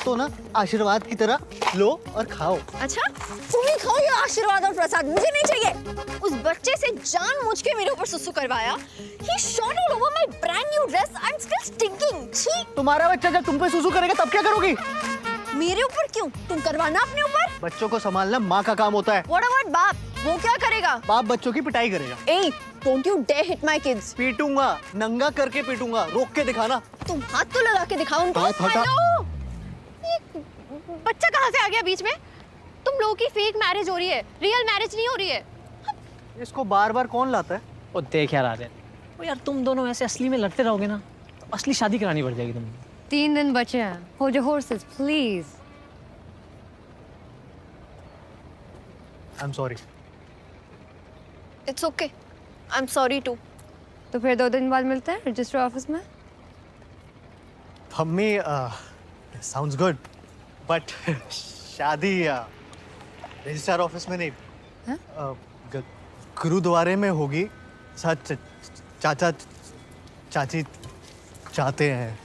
तो ना आशीर्वाद की तरह लो और खाओ। अच्छा, तुम ही खाओ ये आशीर्वाद और प्रसाद, मुझे नहीं चाहिए। उस बच्चे से जानबूझ के मेरे ऊपर सुसु करवाया। He shot all over my brand new dress. I'm still stinking. छी! तुम्हारा बच्चा जब तुम पे सुसु करेगा तब क्या करोगी? मेरे ऊपर क्यों? तुम करवाना अपने ऊपर। बच्चों को संभालना माँ का काम होता है। What about बाप? वो क्या करेगा? बाप बच्चों की पिटाई करेगा। Hey, don't you dare hit my kids. पीटूंगा, नंगा करके पीटूंगा, रोक के दिखाना। तुम हाथ तो लगा के दिखाओ उनको। हाथ हटा। हेलो, बच्चा कहाँ से आ गया बीच में? तुम लोगों की फेक मैरिज हो रही है, रियल मैरिज नहीं हो रही है। इसको बार-बार कौन लाता है? ओ देख यार आर्यन, ओ यार तुम दोनों ऐसे असली में लड़ते रहोगे ना तो असली शादी करानी पड़ जाएगी तुमको। 3 दिन बचे हैं। Hold your horses, please. I'm sorry. It's okay. I'm sorry too. तो फिर 2 दिन बाद मिलते हैं रजिस्टर ऑफिस में। मम्मी, sounds good, but शादी रजिस्ट्रार ऑफिस में नहीं, गुरुद्वारे में होगी। सच चाचा चाची चाहते हैं।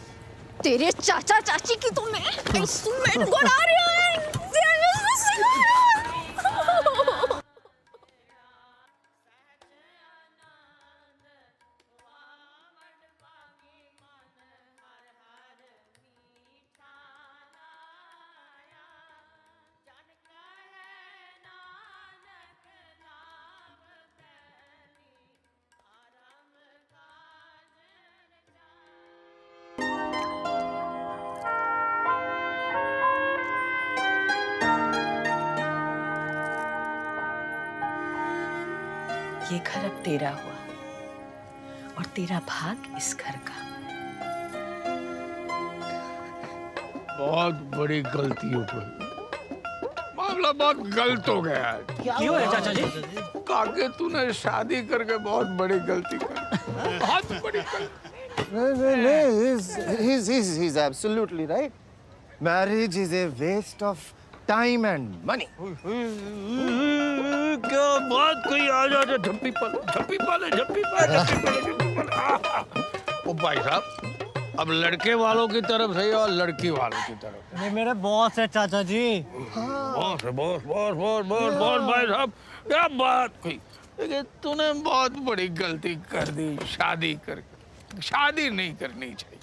तेरे चाचा चाची की तो मैं इंस्ट्रूमेंट बना रही हूँ। ये घर अब तेरा हुआ और तेरा भाग इस घर का। बहुत बड़ी गलती हो गई, मामला बहुत गलत हो गया है। क्यों है चाचा जी? काके तूने शादी करके बहुत बड़ी गलती कर, बहुत बड़ी गलती। He's absolutely right. Marriage is a waste of time and money. क्या बात कही, आ जा जा, झप्पी पाले, झप्पी पाले, झप्पी पाले, झप्पी पाले, झप्पी पाले। ओ भाई साहब, अब लड़के वालों की तरफ से और लड़की वालों की तरफ। ये मेरे बॉस है चाचा जी। बॉस है, boss boss boss boss boss भाई साहब, क्या बात कही। लेकिन तूने बहुत बड़ी गलती कर दी शादी करके। शादी नहीं करनी चाहिए।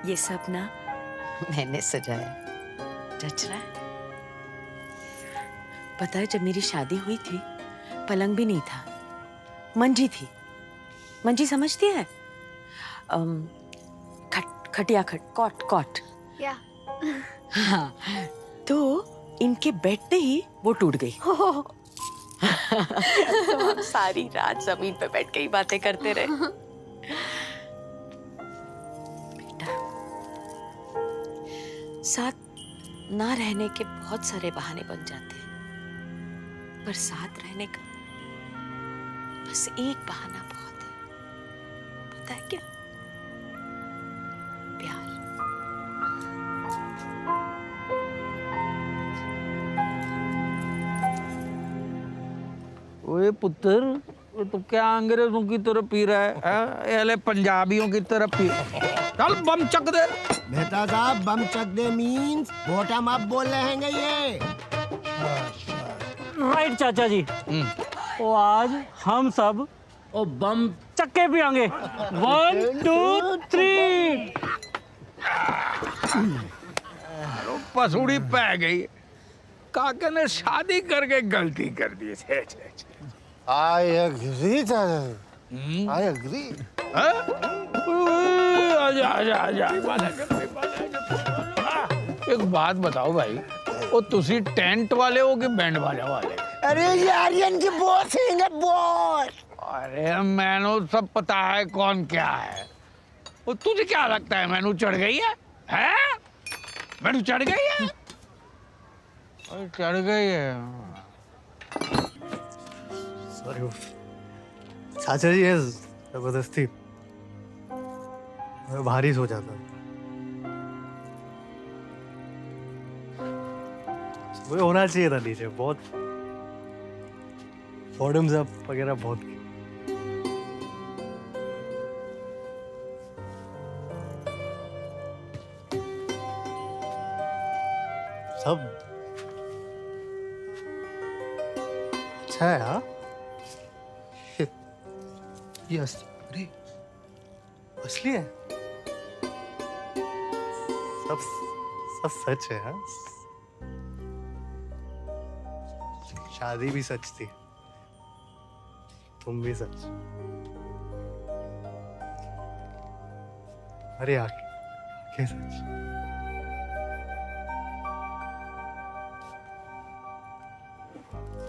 ये सब ना मैंने सजाया, जच रहा है? पता है, जब मेरी शादी हुई थी पलंग भी नहीं था, मंजी थी। मंजी समझती है? खटिया कॉट कॉट। या हाँ, तो इनके बैठते ही वो टूट गई। तो हम सारी रात जमीन पे बैठ के ही बातें करते रहे। साथ ना रहने के बहुत सारे बहाने बन जाते हैं, पर साथ रहने का बस एक बहाना बहुत है। पता है क्या? प्यार। ओए पुत्र, तो क्या अंग्रेजों की तरह पी रहा है? एले पंजाबियों की तरह पी। चल बम चक दे। मेहता साहब, बम चक दे मीन्स बॉटम अप बोल रहे हैं ये। राइट चाचा जी। तो आज हम सब ओ बम चक्के पियांगे। 1 2 3। पसूड़ी पै गई। काके ने शादी करके गलती कर दी। I agree, Dada. I agree. आजा आजा आजा। एक बात बताओ भाई, वो तुसी टेंट वाले हो कि बैंड बाजा वाले? अरे ये आर्यन की बॉस है, बॉस। अरे मैनू सब पता है कौन क्या है। वो तुझे क्या लगता है मैनू चढ़ गई है? हैं? मैनू चढ़ गई है? अरे चढ़ गई है। सॉरी चाचा जी, है जबरदस्ती मैं भारी सो जाता हूँ। वो होना चाहिए था नीचे, बहुत बॉटम्स अप वगैरह बहुत की। सब अच्छा है। हाँ, ये अरे असली है, सब सब सच है। हाँ, शादी भी सच थी, तुम भी सच। अरे आगे सच।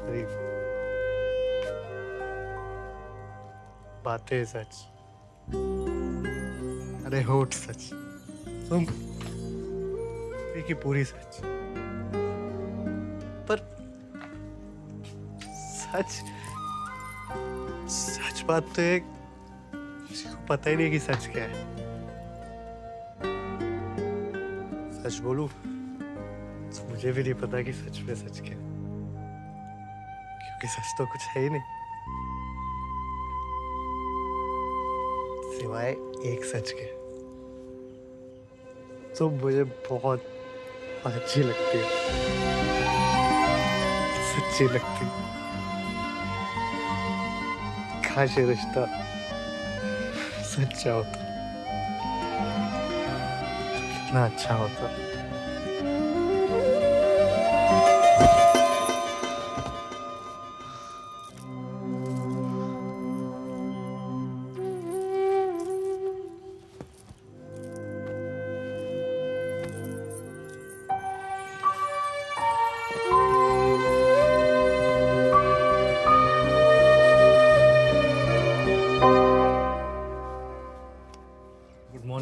अरे बातें सच, अरे होठ सच, तुम की पूरी सच। पर सच सच बात तो एक किसी को पता ही नहीं कि सच क्या है। सच बोलूं तो मुझे भी नहीं पता कि सच में सच क्या है, क्योंकि सच तो कुछ है ही नहीं सिवाय एक सच के। तो मुझे बहुत अच्छी लगती है, सच्ची लगती है। काश ये रिश्ता सच्चा होता, कितना अच्छा होता।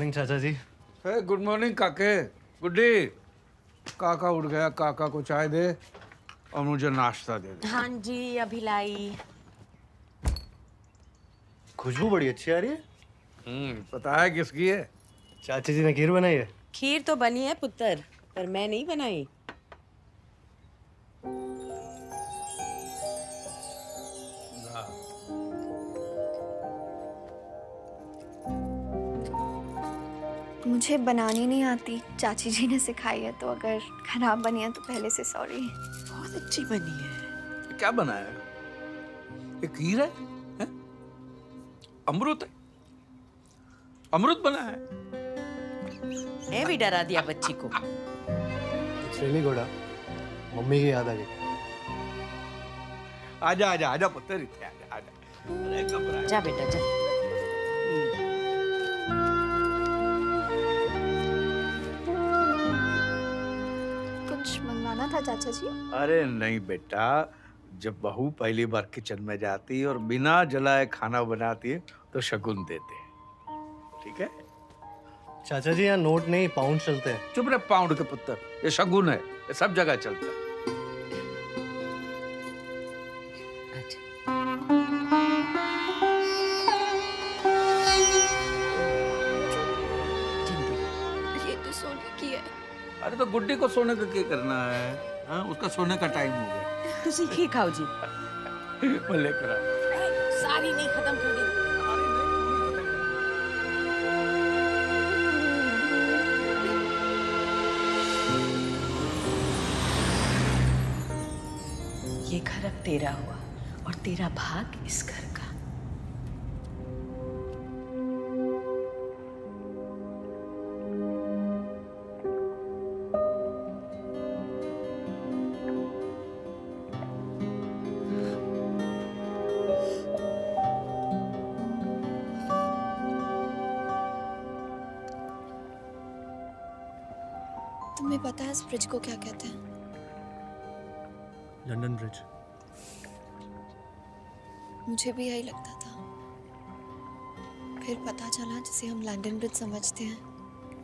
मॉर्निंग चाचा जी। गुड मॉर्निंग काके। गुड्डी, काका उठ गया, काका को चाय दे और मुझे नाश्ता दे दे। हाँ जी, अभी लाई। खुशबू बड़ी अच्छी आ रही है। पता है किसकी है? चाचा जी ने खीर बनाई है। खीर तो बनी है पुत्र, पर मैं नहीं बनाई। मुझे बनानी नहीं आती, चाची जी ने सिखाई है, तो अगर खराब बनी है तो पहले से सॉरी। बहुत अच्छी बनी है। क्या बनाया है? ये खीर है? हैं? अमृत है? अमृत बना है? मैं भी डरा दिया बच्ची को। श्रेणी घोड़ा, मम्मी की याद आ गई। आजा आजा आजा पुत्र, इत्थे आजा आजा। अरे घबरा जा बेटा जा। कुछ मंगवाना था चाचा जी? अरे नहीं बेटा, जब बहू पहली बार किचन में जाती है और बिना जलाए खाना बनाती है तो शगुन देते हैं, ठीक है? चाचा जी यहाँ नोट नहीं पाउंड चलते हैं। चुप रहे पाउंड के पुत्र, ये शगुन है, ये सब जगह चलता है। ये तो सोने की है। अरे तो गुड्डी को सोने का क्या करना है? हाँ, उसका सोने का टाइम हो गया। तुसी खीर खाओ जी। मैं लेकर आ। सारी नहीं खत्म कर दी। ये घर अब तेरा हुआ और तेरा भाग इस घर का। तुम्हें पता है इस ब्रिज को क्या कहते हैं? London bridge. मुझे भी यही लगता था, फिर पता चला जिसे हम लंदन ब्रिज समझते हैं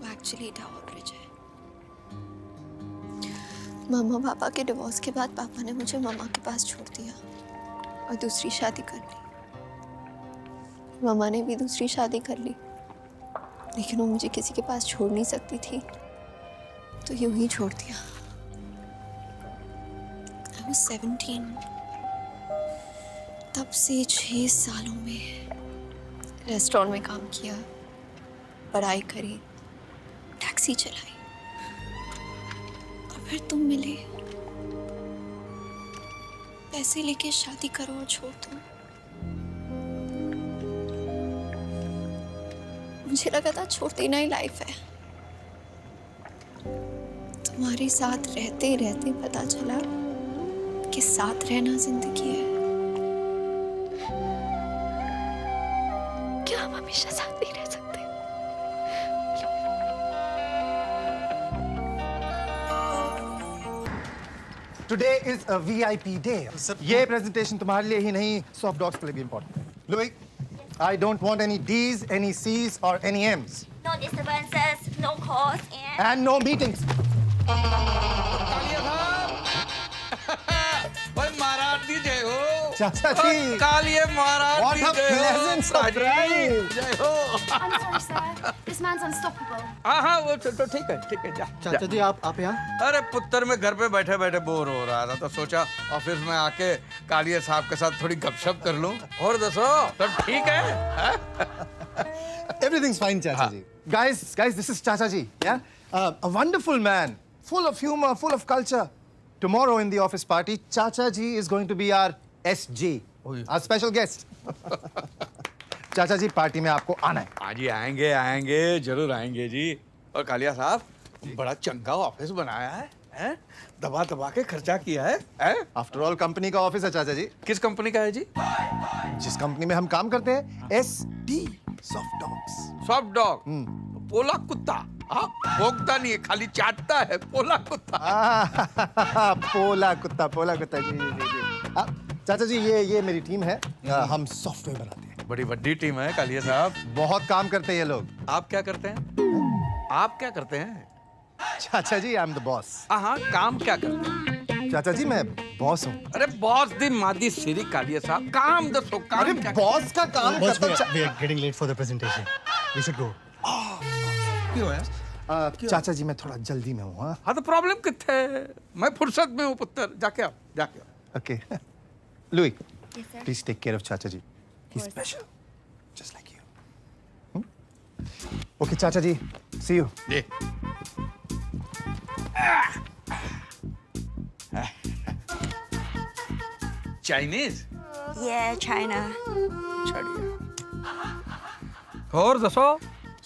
वो एक्चुअली टावर ब्रिज है। मम्मा पापा के डिवोर्स के बाद पापा ने मुझे मम्मा के पास छोड़ दिया और दूसरी शादी कर ली। मम्मा ने भी दूसरी शादी कर ली, लेकिन वो मुझे किसी के पास छोड़ नहीं सकती थी, तो यूं ही छोड़ दिया। I was 17। तब से 6 सालों में रेस्टोरेंट में काम किया, पढ़ाई करी, टैक्सी चलाई, और फिर तुम मिले। पैसे लेके शादी करो और छोड़ दो। मुझे लगा था छोड़ देना ही लाइफ है। तुम्हारे साथ रहते रहते पता चला कि साथ रहना जिंदगी है। क्या हम हमेशा साथ नहीं रह सकते? Today is a VIP day. ये प्रेजेंटेशन तुम्हारे लिए ही नहीं, सॉफ्ट डॉग्स के लिए भी इम्पोर्टेंट है। Louis, I don't want any D's, any C's or any M's. No disturbances, no calls, And no meetings. महाराज जी जय हो। चाचा जी। कालिए महाराज What जी a जय हो। pleasant surprise. जय हो। I'm sorry, sir. This man's unstoppable. हाँ वो तो ठीक है जा। चाचा जी आप यहाँ? अरे पुत्र मैं घर पे बैठे बैठे बोर हो रहा था, तो सोचा ऑफिस में आके कालिए साहब के साथ थोड़ी गपशप कर लूं। और दसो सब ठीक है? Everything's fine, Chacha ji. Guys, this is Chacha ji. Yeah, a wonderful man, full of humor, full of culture. Tomorrow in the office party, Chacha ji is going to be our SG, our special guest. चाचा जी party में आपको आना है। हाँ जी आएंगे जरूर आएंगे जी। और कालिया साहब बड़ा चंगा ऑफिस बनाया है? दबा दबा के खर्चा किया है? आफ्टर ऑल कंपनी का ऑफिस है चाचा जी। किस कंपनी का है जी? जिस कंपनी में हम काम करते हैं, SD soft dogs. Soft dog? पोला कुत्ता? हाँ, भोगता नहीं है, खाली चाटता है। पोला कुत्ता। पोला कुत्ता जी। चाचा जी ये मेरी टीम है, हम सॉफ्टवेयर बनाते हैं। बड़ी बड़ी टीम है कालिया साहब। बहुत काम करते हैं ये लोग। आप क्या करते हैं? आप क्या करते हैं? चाचा जी, आई एम द बॉस। हाँ, काम क्या करते हैं? चाचा जी, मैं बॉस हूँ। अरे बॉस दी मादी सिरी कालिया साहब, काम दसो, काम अरे क्या बॉस का काम Boss, करता we are getting late for the presentation. We should go. क्यों है? चाचा जी, मैं थोड़ा जल्दी में हूँ। हाँ तो प्रॉब्लम कितने है? मैं फुर्सत में हूँ पुत्र, जाके आओ, जाके आओ। Okay Louis, Yes, sir. Please take care of चाचा जी। He is special just like you. Okay चाचा जी, सी यू। ये चाइनीज? Yeah, China. और दसो,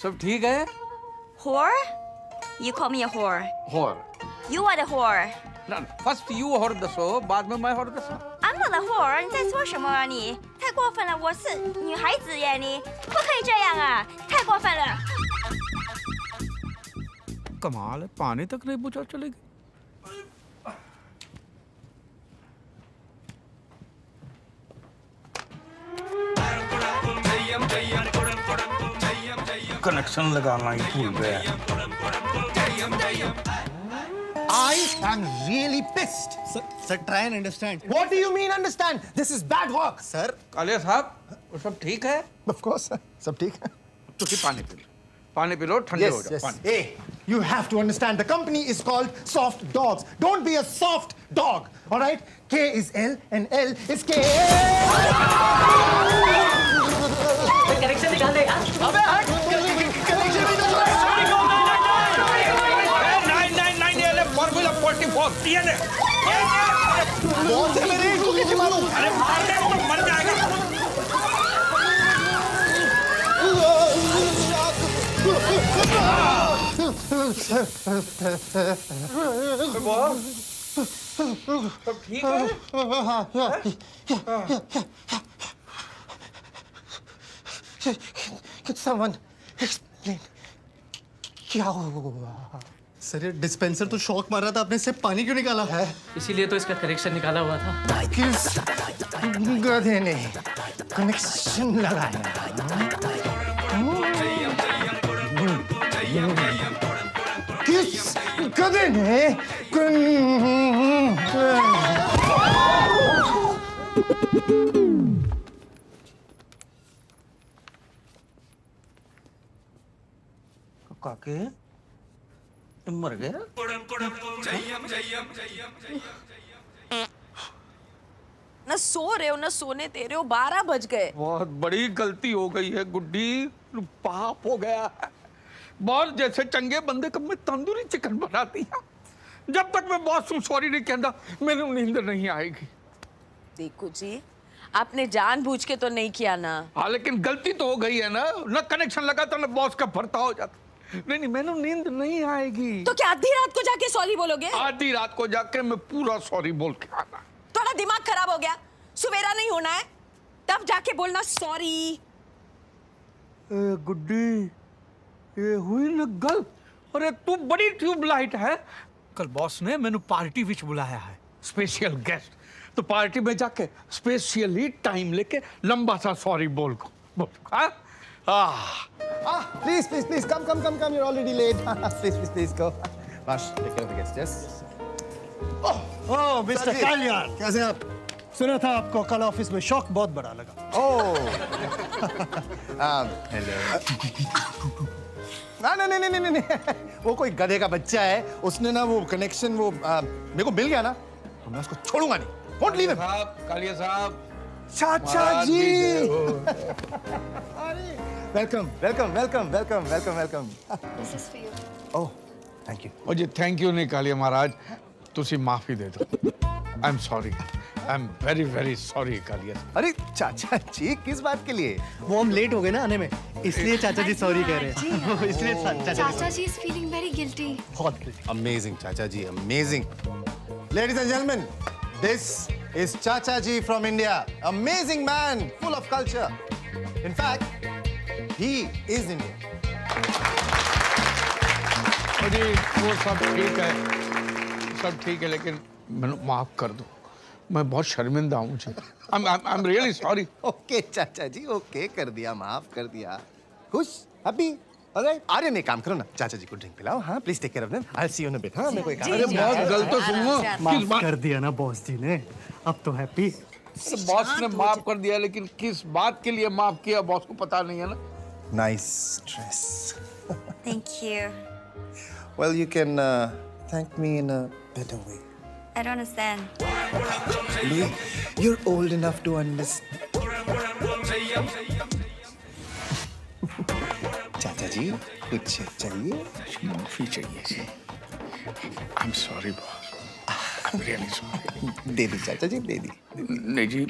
सब ठीक है? Whore? You call me a whore. और You are the whore. ना फर्स्ट यू और दसो, बाद में मैं और दसो। I'm not a whore. 你在说什么啊你？太过分了！我是女孩子耶，你不可以这样啊！太过分了。 कमाल है, पानी तक नहीं पूछा चलेगी। कनेक्शन लगाना ही भूल गया। I am really pissed. Sir, try and understand. What do you mean understand? This is bad work. Sir, Kaliya साहब, वो सब ठीक है? Of course, sir. सब ठीक है। तुसी पानी पी लो, पानी पी लो, ठंडे हो Yes, जाओ। yes. पानी। Hey, you have to understand. The company is called Soft Dogs. Don't be a soft dog. All right? K is L and L is K. Connection निकाल दे यार। अबे हट! Connection भी तो जो है। 999 फॉर्मूला 44 DNA। बहुत है मेरे, इसको कैसे मारूं? अरे मार दे तो मर जाएगा। सब ठीक है? Could someone explain? क्या हुआ? सर ये डिस्पेंसर तो शॉक मार रहा था, आपने सिर्फ पानी क्यों निकाला है? इसीलिए तो इसका कनेक्शन निकाला हुआ था। किस गधे ने कनेक्शन लगाया? किस गधे ने काके तुम मर गए? न सो रहे हो न सोने दे रहे हो, 12 बज गए। बहुत बड़ी गलती हो गई है गुड्डी, पाप हो गया है। बॉस जैसे चंगे बंदे कब में तंदूरी चिकन बना दिया। जब तक मैं बॉस तुम सॉरी नहीं कहता, मेरी नींद नहीं आएगी। देखो जी, आपने जानबूझ के तो नहीं किया ना। हाँ लेकिन गलती तो हो गई है ना, न कनेक्शन लगा था न बॉस का भरता हो जाता। नहीं मैंने नींद नहीं आएगी। तो क्या आधी रात को जाके सॉरी बोलोगे? आधी रात को जाके मैं पूरा सॉरी बोल के आना। थोड़ा दिमाग खराब हो गया, सवेरा नहीं होना है तब जाके बोलना सॉरी। गुड्डी ये हुई न गल। अरे तू बड़ी ट्यूबलाइट है। कल बॉस ने मैंने पार्टी विच बुलाया है, स्पेशल गेस्ट। तो पार्टी में जाके स्पेशली टाइम लेके लंबा सा सॉरी बोल को बोल। Please, please, please, come. You're already late. Please, go. Vash, take care of the guests, yes? Oh mister Kaliyar, कैसे आप? सुना था आपको कल ऑफिस में शॉक बहुत बड़ा लगा। Oh. Hello. नहीं। वो कोई गधे का बच्चा है, उसने ना वो कनेक्शन वो मेरे को मिल गया ना, तो मैं उसको छोड़ूंगा नहीं। Won't leave him. कालिया साहब, चाचा जी। Welcome. This is for you. Oh, thank you. ओ जी थैंक यू नहीं कालिया महाराज, तुसी माफी दे दो। I am sorry, I am very very sorry Kalia. अरे चाचा जी, किस बात के लिए? वो हम लेट हो गए ना आने में, इसलिए चाचा जी सॉरी कह रहे हैं। इसलिए Chacha ji is feeling very guilty. बहुत Amazing, Chacha ji, amazing. Ladies and gentlemen, this is Chacha ji from India. Amazing man, full of culture. In fact, he is Indian. जी वो सब ठीक है, लेकिन मैंने माफ कर दो। मैं बहुत शर्मिंदा हूँ जी। I'm really sorry. Okay, चाचा जी, okay, कर दिया, माफ कर दिया। खुश, happy, अरे आर्यन एक काम करो ना, चाचा जी को ड्रिंक पिलाओ। हाँ please take care of them. I see you in a bit. हाँ मेरे को एक अरे बॉस गल तो सुनो। माफ कर दिया ना बॉस जी ने, अब तो हैप्पी। बॉस ने माफ कर दिया, लेकिन किस बात के लिए माफ किया बॉस को पता नहीं है ना। Nice dress. Thank you. Well, you can thank me in a better way. I don't understand. Louis, you're old enough to understand. चाचा जी कुछ चाहिए? माफी चाहिए जी। I am sorry boss, I am really sorry. दे दी चाचा जी, दे दी। नहीं जी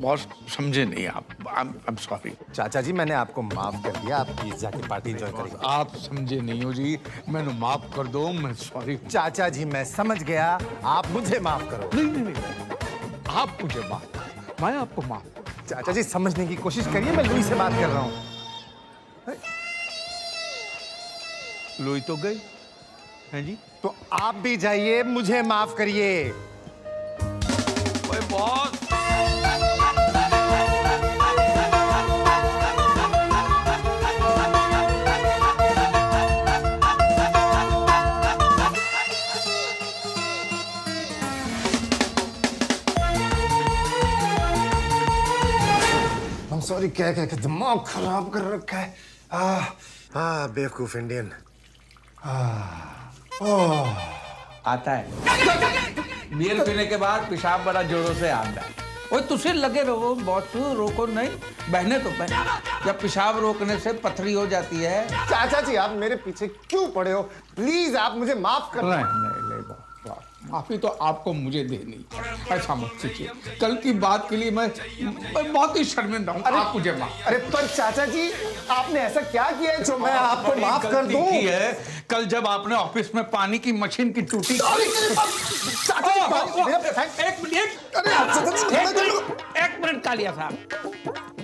बॉस, समझे नहीं आप। आई एम सॉरी चाचा जी, मैंने आपको माफ कर दिया। आप प्लीज जाके पार्टी एंजॉय करेंगे। आप समझे नहीं हो जी, मैंने माफ कर दो, मैं सॉरी। चाचा जी मैं समझ गया, आप मुझे माफ करो। नहीं, आप मुझे माफ, मैं आपको माफ। चाचा जी समझने की कोशिश करिए, मैं लुई से बात कर रहा हूँ। लुई तो गई हैं जी। तो आप भी जाइए, मुझे माफ करिए। ओए बॉस, I'm sorry, क्या दिमाग खराब कर रखा है। बेवकूफ इंडियन। आता है बियर पीने के बाद पेशाब बड़ा जोरों से आता है। ओए तुझे लगे रहो बॉस, रोको नहीं, बहने तो बहने। जब पेशाब रोकने से पथरी हो जाती है। चाचा जी आप मेरे पीछे क्यों पड़े हो? प्लीज आप मुझे माफ कर। नहीं बॉस, माफी तो आपको मुझे देनी, ऐसा मत कीजिए। कल की बात के लिए मैं बहुत ही शर्मिंदा हूँ। आप मुझे माफ। अरे पर चाचा जी आपने ऐसा क्या किया है जो मैं आपको माफ कर दूं? है कल जब आपने ऑफिस में पानी की मशीन की टूटी। एक मिनट कालिया साहब,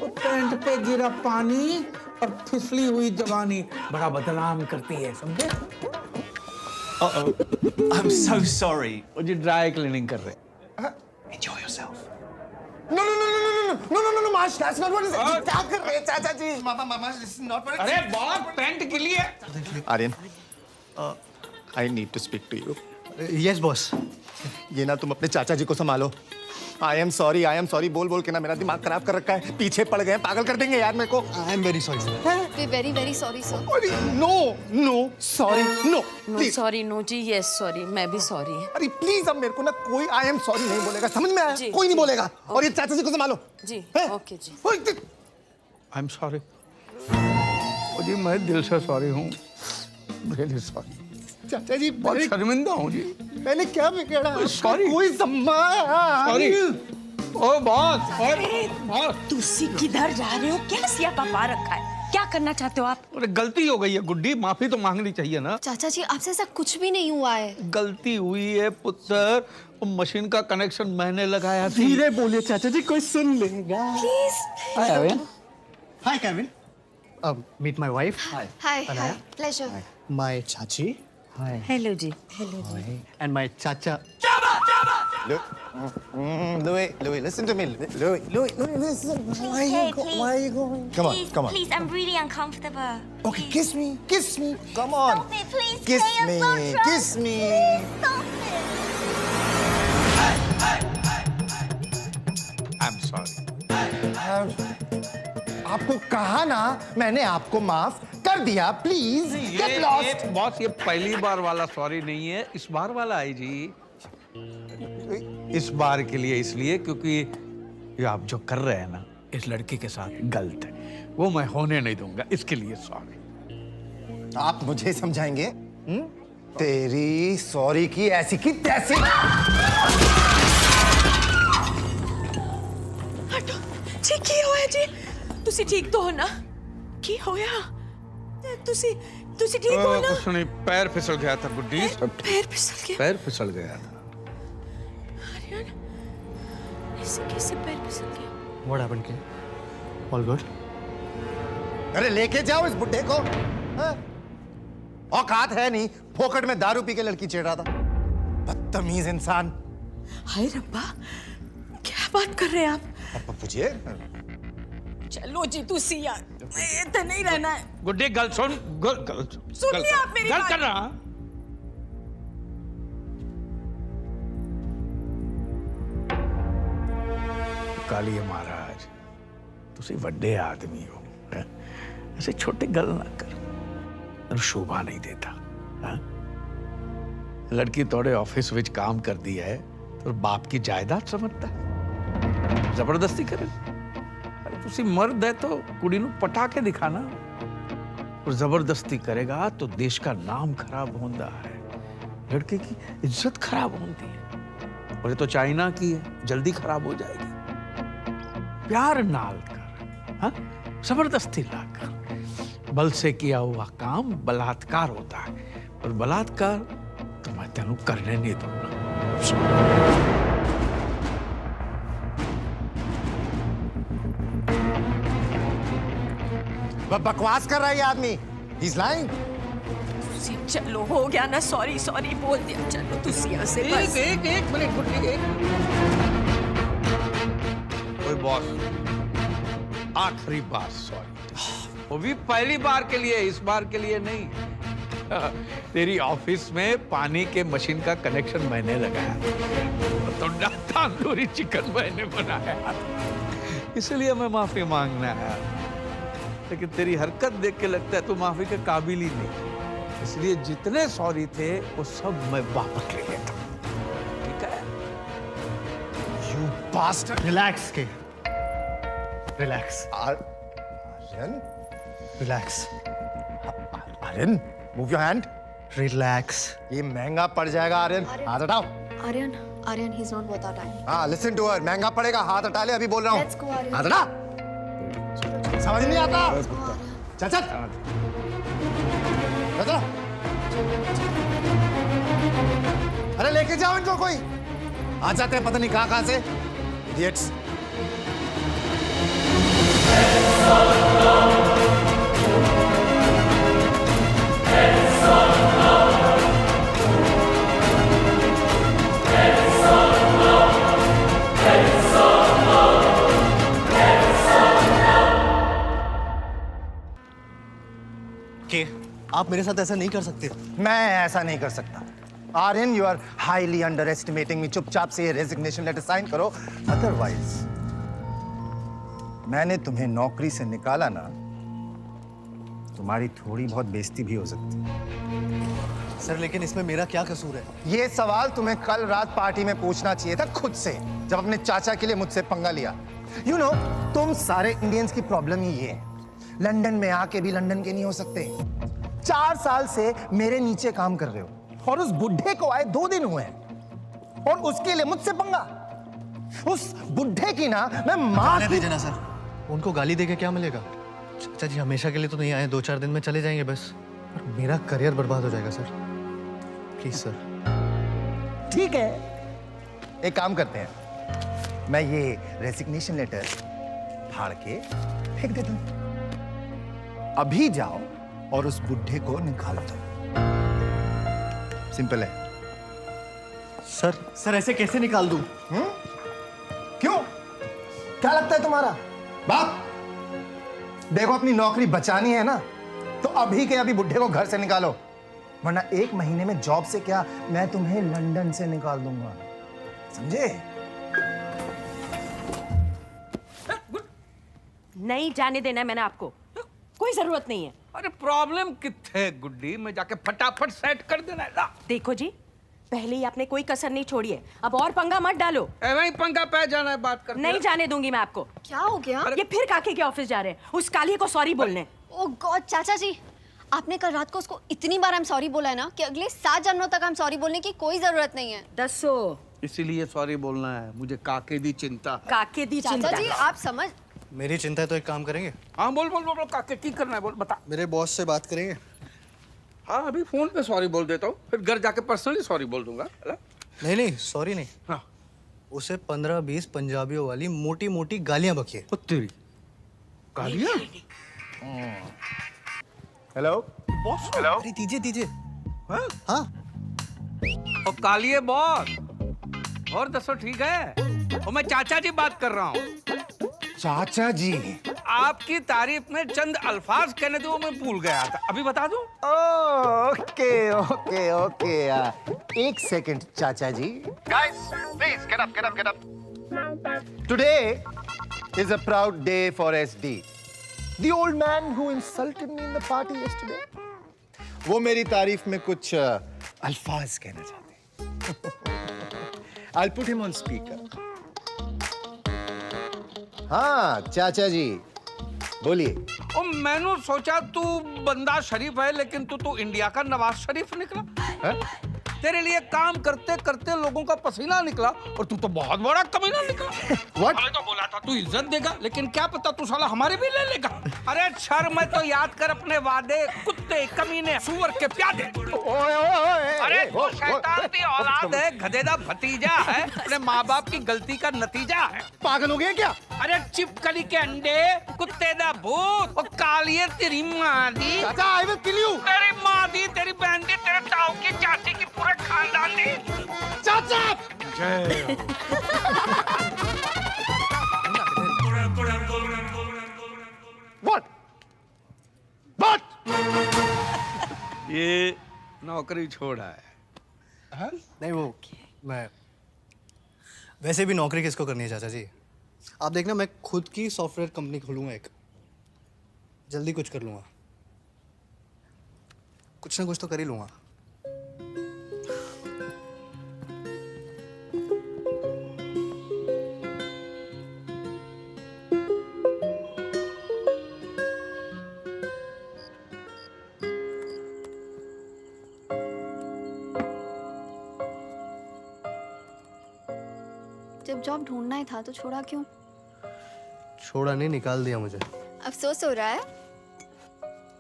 पैंट पे गिरा पानी और फिसली हुई जवानी बड़ा बदनाम करती है, समझे? I'm so sorry. वो जी ड्राई क्लीनिंग कर रहे। Enjoy yourself. No, Marsh, that's not what it is. क्या कर रहे हैं चाचा जी? Mama, this is not what it is. अरे बॉस पैंट के लिए। Aryan, I need to speak to you. Yes, boss. ये ना तुम अपने चाचा जी को संभालो। I am sorry बोल के ना मेरा दिमाग खराब कर रखा है। पीछे पड़ गए, पागल कर देंगे यार मेरे को। I am very sorry, sir. We're very, very sorry, sir. No, sorry, no. No Please. Sorry, no जी, यस सॉरी, मैं भी सॉरी। अरे प्लीज अब मेरे को ना कोई I am sorry नहीं बोलेगा, समझ में आया? जी, कोई नहीं जी। बोलेगा। और ये चाचा जी को संभालो। जी, हैं? ओके जी। आई एम सॉरी जी, मैं दिल से सॉरी हूँ, रियली सॉरी। चाचा जी बहुत शर्मिंदा हूँ जी। मैंने क्या बिगाड़ा? Sorry. कोई सॉरी। ओ बॉस, तुसी किधर जा रहे हो? क्या सियापा पा रखा है? क्या करना चाहते हो आप? अरे गलती हो गई है गुड्डी, माफी तो मांगनी चाहिए ना। चाचा जी आपसे ऐसा कुछ भी नहीं हुआ है। गलती हुई है पुत्र, वो मशीन का कनेक्शन मैंने लगाया था। धीरे बोलिए चाचा जी, कोई सुन लेगा। Please. Hi, Kevin. Meet my wife. Hi, pleasure. My chachi. Hi. Hello जी, हेलो जी। And my chacha. Louis, listen to me. Louis, listen. Why are you going? Come on. Please, I'm really uncomfortable. Okay, kiss me. Come on. Stop it, please. Kiss Stay me. so drunk. Kiss me. Stop it. I am sorry. आपको कहा ना, मैंने आपको माफ कर दिया। Please get lost. Boss ये पहली बार वाला सॉरी नहीं है, इस बार वाला है जी। इस बार के लिए इसलिए क्योंकि ये आप जो कर रहे हैं ना इस लड़की के साथ गलत है, वो मैं होने नहीं दूंगा, इसके लिए सॉरी। आप मुझे समझाएंगे? तेरी सॉरी की ऐसी की तैसी। हटो जी, की होया जी? तुसी ठीक तो हो ना? की होया? तुसी ठीक हो ना? कुछ नहीं, पैर फिसल गया था गुड्डी। पैर फिसल गया? पैर फिसल गया था। आर्यन, ऐसे कैसे पैर फिसल गया? What happened, kid? All good? अरे लेके जाओ इस बुड्ढे को। औकात है नहीं, फोकट में दारू पी के लड़की छेड़ रहा था। बदतमीज इंसान। हाय रब्बा, क्या बात कर रहे हैं आप? अब पूछिए। चलो जी तू सिया इतना नहीं रहना है। गुड्डी गल सुन, गल सुन लिया आप मेरी गल बात? कर रहा। कालिए महाराज, तुसी वड्डे आदमी हो, हैं? ऐसे छोटे गल ना कर, शोभा नहीं देता। हैं? लड़की तोड़े ऑफिस विच काम कर दी है तो बाप की जायदाद समझता है, जबरदस्ती करे। अरे तुसी मर्द है तो कुड़ी नू पटा के दिखाना, और जबरदस्ती करेगा तो देश का नाम खराब होता है, लड़के की इज्जत खराब होती है, और ये तो चाइना की है, जल्दी खराब हो जाएगी। प्यार नाल कर, हाँ? जबरदस्ती ना कर। बल से किया हुआ काम बलात्कार होता है, और बलात्कार तो मैं तेनू करने नहीं दूंगा। बकवास कर रहा है ये आदमी। He's lying. चलो हो गया ना, सॉरी सॉरी बोल दिया, चलो तू सिया से बस। एक मिनट गुड्डी, ओए बॉस, आखिरी बार सॉरी, वो भी पहली बार के लिए, इस बार के लिए नहीं। तेरी ऑफिस में पानी के मशीन का कनेक्शन मैंने लगाया, तो तंदूरी चिकन मैंने बनाया, इसलिए मैं माफी मांगना है। लेकिन तेरी हरकत देख के लगता है तू माफी के काबिल ही नहीं, इसलिए जितने सॉरी थे वो सब मैं वापस ले लेता हूं, ठीक है? You bastard. Relax, के. Relax. Aryan. Relax. Aryan, move your hand. Relax. ये महंगा पड़ जाएगा आर्यन। हाथ हटाओ। Aryan, he's not worth our time. हाँ, listen to her. महंगा पड़ेगा, हाथ हटा ले, अभी बोल रहा हूँ। Let's go, Aryan. हाथ हटा। समझ नहीं आता। चल चल। चलो। अरे लेके जाओ इनको कोई। आ जाते हैं पता नहीं कहाँ से। Idiots. आप मेरे साथ ऐसा नहीं कर सकते। मैं ऐसा नहीं कर सकता। Aryan, you are highly underestimating me. चुपचाप से ये रेजिग्नेशन लेटर साइन करो, अदरवाइज मैंने तुम्हें नौकरी से निकाला ना, तुम्हारी थोड़ी बहुत बेइज्जती भी हो सकती है। सर लेकिन इसमें मेरा क्या कसूर है? ये सवाल तुम्हें कल रात पार्टी में पूछना चाहिए था खुद से, जब अपने चाचा के लिए मुझसे पंगा लिया। You know, तुम सारे इंडियंस की प्रॉब्लम ही ये है, लंदन में आके भी लंदन के नहीं हो सकते। 4 साल से मेरे नीचे काम कर रहे हो, और उस बुढ़े को आए 2 दिन हुए हैं, और उसके लिए मुझसे पंगा। उस बुढ़े की ना मैं माँ की... दीजिए ना सर, उनको गाली देके क्या मिलेगा? चाचा जी हमेशा के लिए तो नहीं आए, 2-4 दिन में चले जाएंगे बस, और मेरा करियर बर्बाद हो जाएगा सर। Please sir. ठीक है, एक काम करते हैं, मैं ये रेजिग्नेशन लेटर फाड़ के फेंक देता हूं। अभी जाओ और उस बुढ़े को निकाल दो। सिंपल है। सर ऐसे कैसे निकाल दूं? क्यों? क्या लगता है तुम्हारा बाप? देखो, अपनी नौकरी बचानी है ना, तो अभी के अभी बुढ़े को घर से निकालो, वरना 1 महीने में जॉब से क्या, मैं तुम्हें लंदन से निकाल दूंगा, समझे? नहीं जाने देना है मैंने आपको, कोई जरूरत नहीं है। अरे प्रॉब्लम कितने गुड्डी, मैं जाके फटाफट सेट कर देना है। देखो जी, पहले ही आपने कोई कसर नहीं छोड़ी है, अब और पंगा मत डालो। वही पंगा पे जाना है, बात कर। नहीं जाने दूंगी मैं आपको। क्या हो गया? ये फिर काके के ऑफिस जा रहे हैं, उस कालिए को सॉरी बोलने। ओह गॉड, चाचा जी, आपने कल रात को उसको इतनी बार हम सॉरी बोला है ना, कि अगले 7 जन्मों तक हम सॉरी बोलने की कोई जरूरत नहीं है। दसो, इसीलिए सॉरी बोलना है, मुझे काके दी चिंता। काके दी चिंता। चाचा जी आप समझ, मेरी चिंता है तो एक काम करेंगे। हाँ बोल बोल बोल, काके की करना है बोल, बता। मेरे बॉस से बात करेंगे। हाँ अभी फोन पे सॉरी बोल देता हूँ, फिर घर जाके पर्सनली सॉरी बोल दूंगा। नहीं सॉरी नहीं। हाँ, उसे 15-20 पंजाबियों वाली मोटी मोटी गालियां बकिए। तेरी गालियां? Hello boss. हेलो। अरे दीजिए। हाँ। और कालिए बॉस, और दसो ठीक है? और मैं चाचा जी बात कर रहा हूँ। चाचा जी? आपकी तारीफ में चंद अल्फाज कहने दो, मैं भूल गया था, अभी बता दूं? ओके ओके ओके एक सेकंड चाचा जी। Guys please get up get up get up. Today is a proud day for SD, the old man who insulted me in the party yesterday. वो मेरी तारीफ में कुछ अल्फाज कहना चाहते हैं। I'll put him on speaker. हाँ चाचा जी बोलिए। ओ मैंने सोचा तू बंदा शरीफ है, लेकिन तू इंडिया का नवाज शरीफ निकला है? तेरे लिए काम करते करते लोगों का पसीना निकला और तू तो बहुत बड़ा कमीना निकला। What? अरे तो बोला था तू इज्जत देगा, लेकिन क्या पता तू साला हमारे भी ले लेगा। अरे शर्म है तो याद कर अपने वादे, कुत्ते कमीने सुअर के प्यादे। अरे तू शैतान की औलाद है, गधेदा भतीजा है, अपने माँ बाप की गलती का नतीजा है। पागल हो गए क्या? अरे चिपकली के अंडे, कुत्ते दा भूत और कालिए तेरी माँ दी। चाचा I will kill you. तेरी माँ दी, तेरी बहन दी, तेरे ताऊ की चाची की पूरे खानदान दी। चाचा जय What? What? ये नौकरी छोड़ा है। हाँ? नहीं वो मैं वैसे भी नौकरी किसको करनी है चाचा जी? आप देखना मैं खुद की सॉफ्टवेयर कंपनी खोलूंगा एक, जल्दी कुछ कर लूंगा, कुछ ना कुछ तो कर ही लूंगा। जब जॉब ढूंढना ही था तो छोड़ा क्यों? छोड़ा नहीं, निकाल दिया मुझे। अफसोस हो रहा है?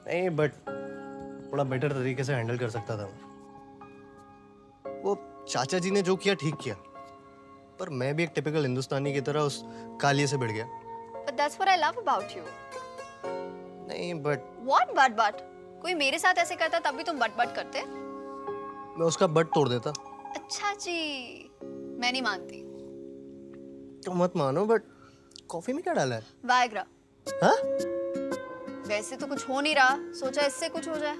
नहीं बट थोड़ा बेटर तरीके से हैंडल कर सकता था। वो चाचा जी ने जो किया ठीक किया, पर मैं भी एक टिपिकल हिंदुस्तानी की तरह उस कालिए से भिड़ गया। But that's what I love about you. नहीं बट What but? कोई मेरे साथ ऐसे करता तब भी तुम बट करते? मैं उसका बट तोड़ देता। अच्छा जी, मैं नहीं मानती। तो मत मानो, बट कॉफी में क्या डाला है? वायग्रा। हाँ? वैसे तो कुछ हो नहीं रहा, सोचा इससे कुछ हो जाए।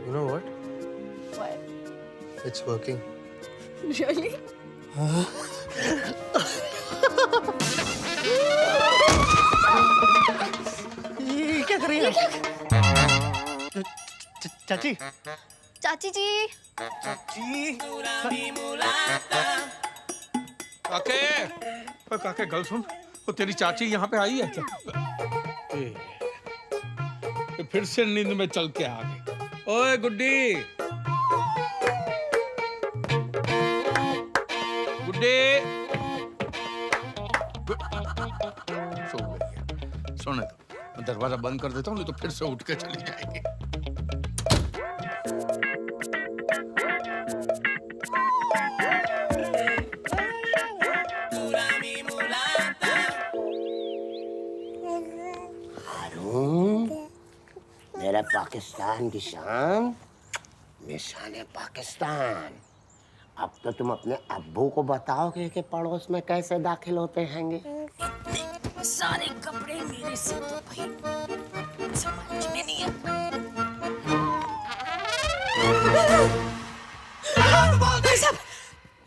You know what? What? It's working. Really? ये क्या कर रही है? चाची। चाची जी। चाची। काके गल सुन, वो तेरी चाची यहाँ पे आई है क्या? फिर से नींद में चल के आ गई। ओए गुड्डी, गुड्डी सो गई है। सोने दो, मैं दरवाजा बंद कर देता हूँ, नहीं तो फिर से उठ के चली जाएगी। मेरा पाकिस्तान की शान, निशान पाकिस्तान। अब तो तुम अपने अब्बू को बताओगे कि पड़ोस में कैसे दाखिल होते हैंगे। सारे कपड़े मेरे से तो भाई समझ में नहीं है।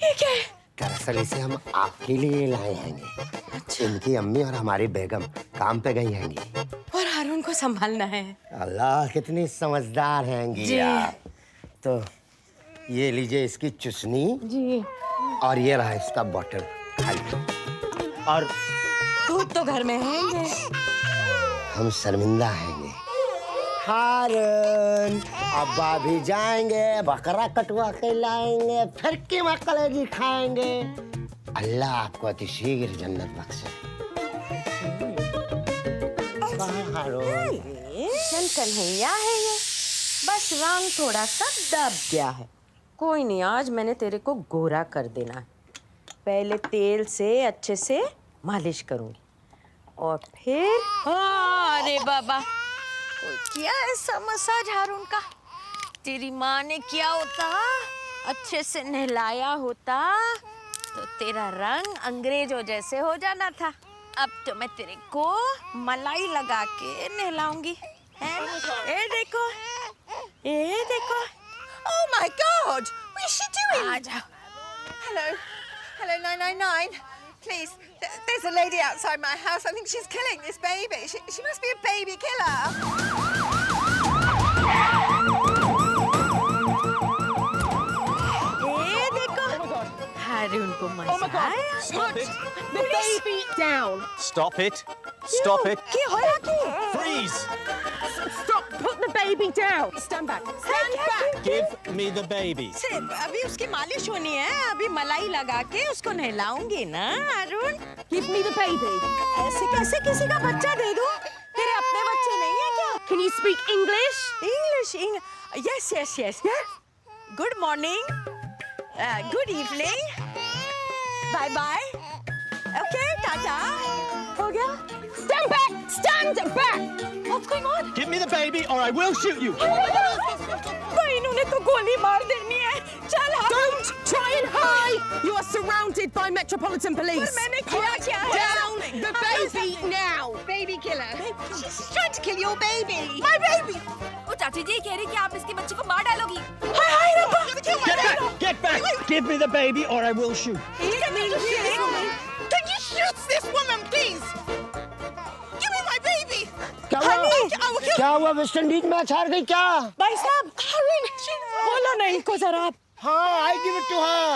ये क्या है? दरअसल इसे हम आपके लिए लाए हैंगे। इनकी अम्मी और हमारी बेगम काम पे गई हैंगी और हारून को संभालना है। अल्लाह कितनी समझदार हैंगी आप। तो ये लीजिए इसकी चुसनी जी, और ये रहा इसका बॉटल खाली। और दूध तो घर में है। हम शर्मिंदा हैंगे। हारून अब्बा भी जाएंगे, बकरा कटवा के लाएंगे, फिर कीमा कलेजी खाएंगे। अल्लाह आपको अतिशीघ्र जन्नत बख्शे। हारून चल कन्हैया है ये, बस रंग थोड़ा सा दब गया है। कोई नहीं, आज मैंने तेरे को गोरा कर देना है। पहले तेल से अच्छे से मालिश करूंगी और फिर अरे बाबा, कोई किया ऐसा मसाज हारून का? तेरी माँ ने किया होता, अच्छे से नहलाया होता तो तेरा रंग अंग्रेजों जैसे हो जाना था। अब तो मैं तेरे को मलाई लगा के नहलाऊंगी। ये देखो, ये देखो। Oh my God! What is she doing? आ जाओ। Hello. Hello, 999. Please, there's a lady outside my house. I think she's killing this baby. She must be a baby killer. ये देखो। हारून को मजा आया। Stop it. The baby down. Stop it. Stop it. क्या होया क्यों? Freeze. Stop! Put the baby down. Stand back. Stand back. Give me the baby. सिर्फ अभी उसकी मालिश होनी है, अभी मलाई लगा के उसको नहलाऊंगी ना, Arun. Give me the baby. ऐसे कैसे किसी का बच्चा दे दूँ? तेरे अपने बच्चे नहीं है क्या? Can you speak English? English. Yes, yes, yes. Yeah. Good morning. Good evening. Bye bye. Okay, tata. हो गया? Stand back. Stand back. What's going on? Give me the baby or I will shoot you. भाई इन्होंने तो गोली मार देनी है। चल हाँ। Don't try and hide. You are surrounded by Metropolitan Police. पर मैंने किया क्या है? Down the baby now. Baby killer. She's trying to kill your baby. My baby. वो चाची जी कह रही कि आप इसके बच्चे को मार डालोगी। हाय हाय रब्बा। Get back. Get back. Give me the baby or I will shoot. Can you shoot this woman, please? Give me my baby. क्या हुआ? क्या हुआ? वेस्ट इंडीज मैच हार गई क्या? भाई साहब, हारून, बोलो ना इनको जरा। हाँ, I give it to her.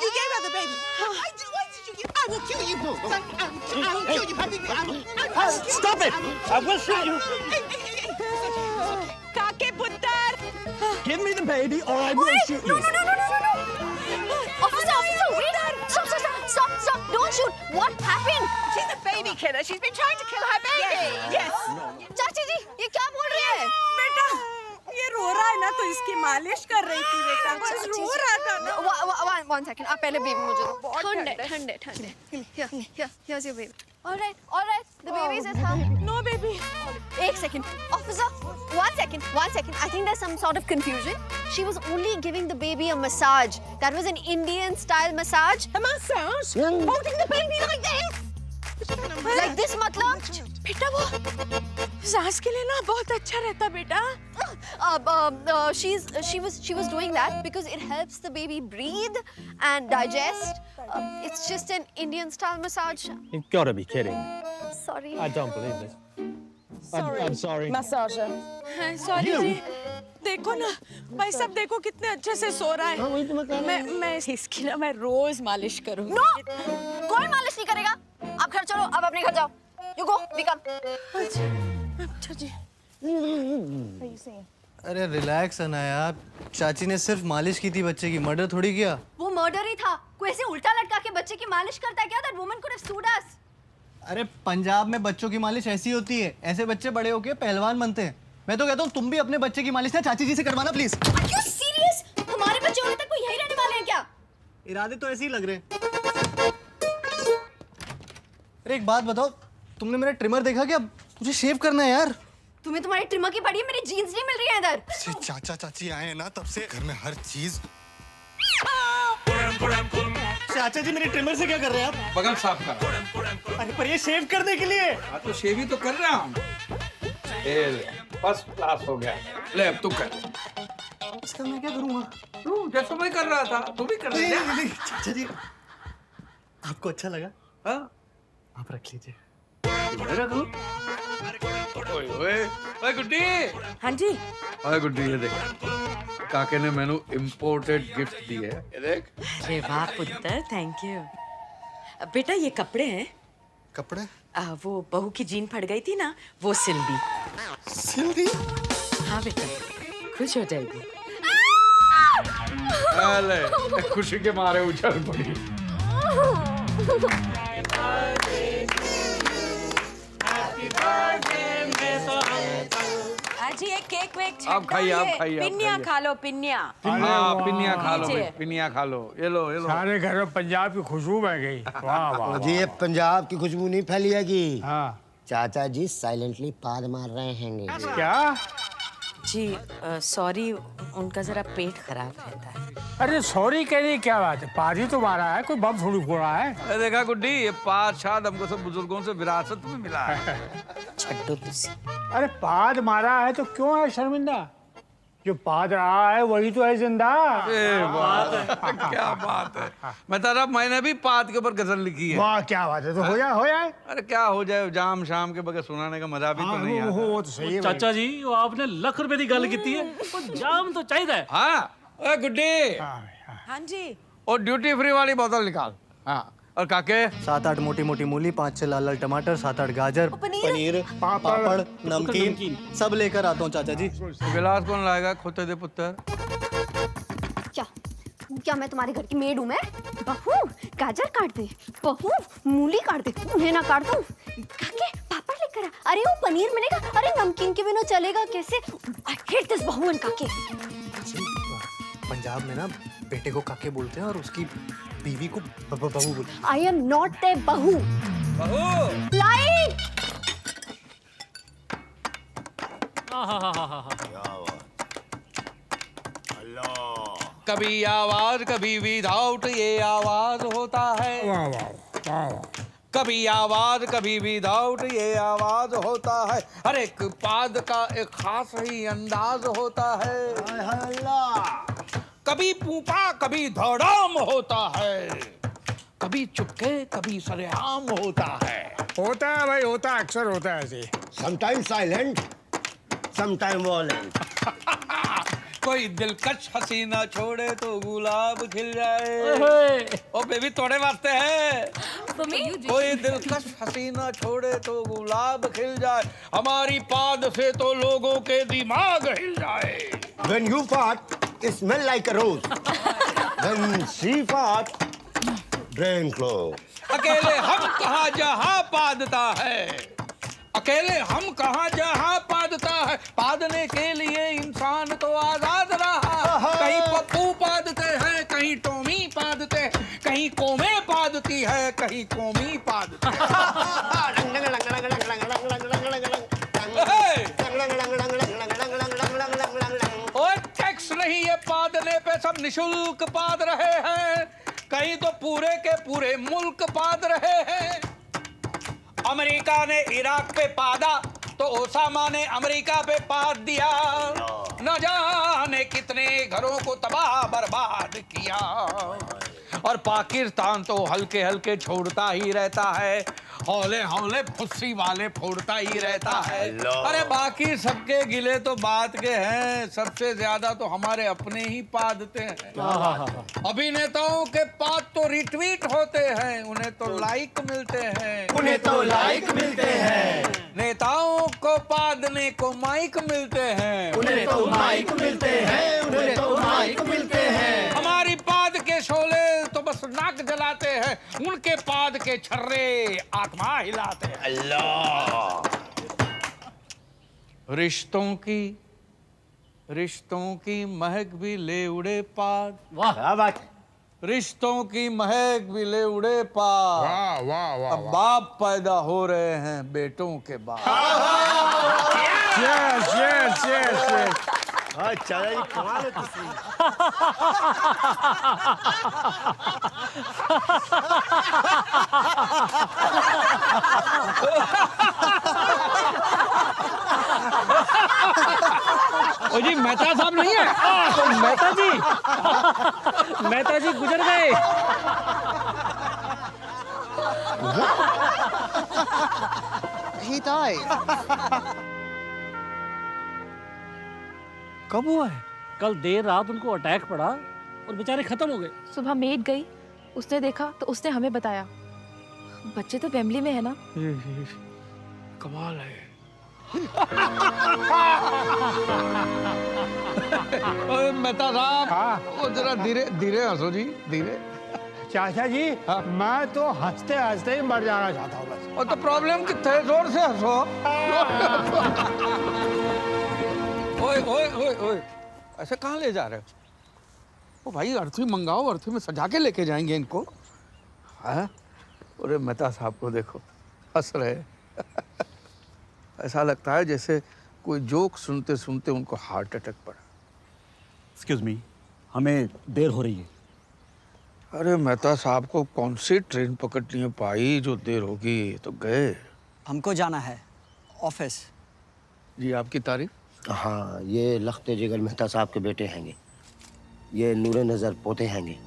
You gave her the baby. Why did you give? I will kill you. I will kill you, baby. Stop it. I will shoot you. काके पुत्तर। Give me the baby or I will shoot you. No. Officer, wait. Stop. Don't shoot. What happened? She's a baby killer. She's been trying to kill her baby. Yes. चाची जी, ये क्या बोल रही है? बेटा, ये रो रहा है ना तो इसकी मालिश कर रही थी बेटा। बस रो रहा था ना। One second. आप पहले बेबी मुझे दो। ठंडे। Here's your baby. All right. The baby is at home. No baby. एक second. Officer, one second. I think there's some sort of confusion. She was only giving the baby a massage. That was an Indian style massage. A massage? Holding the baby like this? Like this मतलब? बेटा वो सांस के लिए ना बहुत अच्छा रहता बेटा। She was doing that because it helps the baby breathe and digest. It's just an Indian style massage. You've got to be kidding. Sorry. I don't believe this. I'm sorry. Massager. Sorry जी। देखो ना, भाई साहब देखो कितने अच्छे से सो रहा है। मैं इसकी ना मैं रोज मालिश करूँगी। No, कोई मालिश नहीं करेगा। आप घर चलो, आप अपने घर जाओ। You go, we come. अच्छा जी। अरे रिलैक्स अनाया, चाची ने सिर्फ मालिश की थी बच्चे की, मर्डर थोड़ी किया। वो मर्डर ही था। कोई ऐसे उल्टा लटका के बच्चे की मालिश करता है क्या? That woman could have sued us. अरे पंजाब में बच्चों की मालिश ऐसी होती है, ऐसे बच्चे बड़े होके पहलवान बनते हैं। मैं तो कहता हूँ तुम भी अपने बच्चे की मालिश ना चाची जी से करवाना प्लीज। Are you serious? हमारे बच्चे होने तक कोई यही रहने वाले हैं क्या? इरादे तो ऐसे ही लग रहे हैं। अरे एक बात बताओ, तुमने मेरा ट्रिमर देखा क्या? मुझे शेव करना है यार। तुम्हें तुम्हारी ट्रिमर की पड़ी है, मेरी जीन्स नहीं मिल रही है इधर। चाचा चाची आए हैं ना, तब से घर में हर चीज। चाचा जी मेरे ट्रिमर से क्या कर रहे हैं आप? बगल साफ कर। अरे पर ये शेव करने के लिए। हाँ तो शेव ही तो कर रहा हूँ। फर्स्ट क्लास हो गया। ले अब तू कर। इसका मैं क्या करूँगा? तू जैसा मैं कर रहा था, तू भी कर रहा है। नहीं, चाचा जी आपको अच्छा लगा? हाँ? आप रख लीजिए। ओए गुड्डी। हाँ जी। ओए गुड्डी ये देख, काके ने मैंने इम्पोर्टेड गिफ्ट दी है, ये देख। अरे वाह पुत्र, थैंक यू। बेटा ये कपड़े हैं। कपड़े? वो बहू की जीन फट गई थी ना, वो सिल दी। सिल दी? हाँ बेटा, खुश हो जाएगी। अरे खुशी के मारे उछल पड़ी। जी एक केक वेक आप खाइए, आप खाइए। पिन्नियाँ खा लो, पिन्नियाँ। हाँ पिन्नियाँ खा लो, पिन्नियाँ खा लो। ये लो। सारे घर में पंजाब की खुशबू बह गई। वाह वाह। जी ये पंजाब की खुशबू नहीं फैली है कि हाँ। चाचा जी साइलेंटली पाद मार रहे हैं। क्या? जी सॉरी, उनका जरा पेट खराब रहता है। अरे सॉरी कहने क्या बात है, पाजी तो मारा है, कोई बम थोड़ी फोड़ा है। देखा गुड्डी, ये पाद शाद हमको सब बुजुर्गों से विरासत में मिला है। छड्डो तुसी। अरे पाद मारा है तो क्यों है शर्मिंदा? जो पाद रहा है वही तो है जिंदा। बात है, क्या बात है। मैं तारा, मैंने भी पाद के ऊपर गजल लिखी है। वाह क्या बात है, तो हो जाए। अरे क्या हो जाए, जाम शाम के बगैर सुनाने का मजा भी तो नहीं आता। वो तो सही है चाचा जी, वो आपने लाख रुपए की गल की है, जाम तो चाहिए। हाँ ओए गुड्डी, हाँ जी। और ड्यूटी फ्री वाली बोतल निकाल। हाँ, और काके 7-8 मोटी मोटी मूली, 5-6 लाल लाल टमाटर, 7-8 गाजर, पनीर, पापड़, नमकीन सब लेकर आता हूँ चाचा जी। गिलास कौन लाएगा, खोते दे पुत्र। क्या मैं तुम्हारे घर की मेड हूँ? मैं बहू गाजर काट दे, बहू मूली काट दे, उन्हें ना काट दूँ। काके पापड़ लेकर आ। अरे वो पनीर मिलेगा, अरे नमकीन के बिना चलेगा कैसे? I hate this बहू and काके। पंजाब में ना बेटे को काके बोलते हैं और उसकी बीवी को बहू बोलते हैं। I am not their बहू। बहू लाइट। कभी आवाज कभी विदाउट ये आवाज होता है। वाह वाह वाह। कभी आवाज कभी विदाउट ये आवाज होता है। हर एक पाद का एक खास ही अंदाज होता है। कभी पूपा कभी धड़ाम होता है, कभी चुपके कभी सरेआम होता है। होता है भाई, होता है, अक्सर होता है ऐसे। Sometimes silent, sometimes violent. कोई दिलकश हसीना छोड़े तो गुलाब खिल जाए। ओ बेबी तोड़े वास्ते है। कोई दिलकश हसीना छोड़े तो गुलाब खिल जाए, हमारी पाद से तो लोगों के दिमाग हिल जाए। When you fart, it smell like a rose. When she fart, drain close. अकेले हम कहाँ जहाँ पादता है, अकेले हम कहाँ जहाँ पादता है। पादने के लिए इंसान तो आजाद रहा। कहीं पप्पू पादते हैं, कहीं टोमी पादते हैं, कहीं कोमे पादती है, कहीं कोमी पादती है। और टैक्स नहीं है पादने पे, सब निशुल्क पाद रहे हैं। कहीं तो पूरे के पूरे मुल्क पाद रहे हैं। अमेरिका ने इराक पे पादा तो ओसामा ने अमेरिका पे पाद दिया। न जाने कितने घरों को तबाह बर्बाद किया। और पाकिस्तान तो हल्के हल्के छोड़ता ही रहता है, हौले हौले फुस्सी वाले फोड़ता ही रहता है। अरे बाकी सबके गिले तो बात के हैं, सबसे ज्यादा तो हमारे अपने ही पादते हैं। अभिनेताओं के पाद तो रिट्वीट होते हैं, उन्हें तो लाइक मिलते हैं, उन्हें तो लाइक मिलते हैं। नेताओं को पादने को माइक मिलते हैं, उन्हें तो माइक मिलते हैं, उन्हें तो माइक मिलते हैं। हमारी पाद के शोले तो बस नाक जलाते हैं, उनके पाद के छर्रे आत्मा हिलाते हैं। अल्लाह। रिश्तों की महक भी ले उड़े पाद। वाह क्या बात। रिश्तों की महक भी ले उड़े पाद। वाह वाह वाह। अब बाप पैदा हो रहे हैं बेटों के बाद। Yes yes yes yes. अच्छा ये कमाल है तुसी। ओ जी मेहता साहब नहीं है? मेहता जी गुजर गए। He died. कब हुआ है? कल देर रात उनको अटैक पड़ा और बेचारे खत्म हो गए। सुबह मेड गई, उसने देखा तो उसने हमें बताया। बच्चे तो वेम्बली में है ना। कमाल है। मेहता साहब, वो जरा धीरे धीरे हंसो जी, धीरे। चाचा जी मैं तो हंसते हंसते ही मर जाना चाहता हूँ बस। और तो प्रॉब्लम कितने, जोर से हंसो। ओए ओए ओए ओए, ऐसे कहाँ ले जा रहे हो? ओ भाई अर्थी मंगाओ, अर्थी में सजा के लेके जाएंगे इनको। हाँ? अरे मेहता साहब को देखो, हंस रहे। ऐसा लगता है जैसे कोई जोक सुनते सुनते उनको हार्ट अटैक पड़ा। Excuse me. हमें देर हो रही है। अरे मेहता साहब को कौन सी ट्रेन पकड़नी है भाई जो देर होगी, तो गए। हमको जाना है ऑफिस। जी आपकी तारीफ? हाँ, ये लखते जिगर मेहता साहब के बेटे हैंगे, ये नूरे नज़र पोते हैंगे,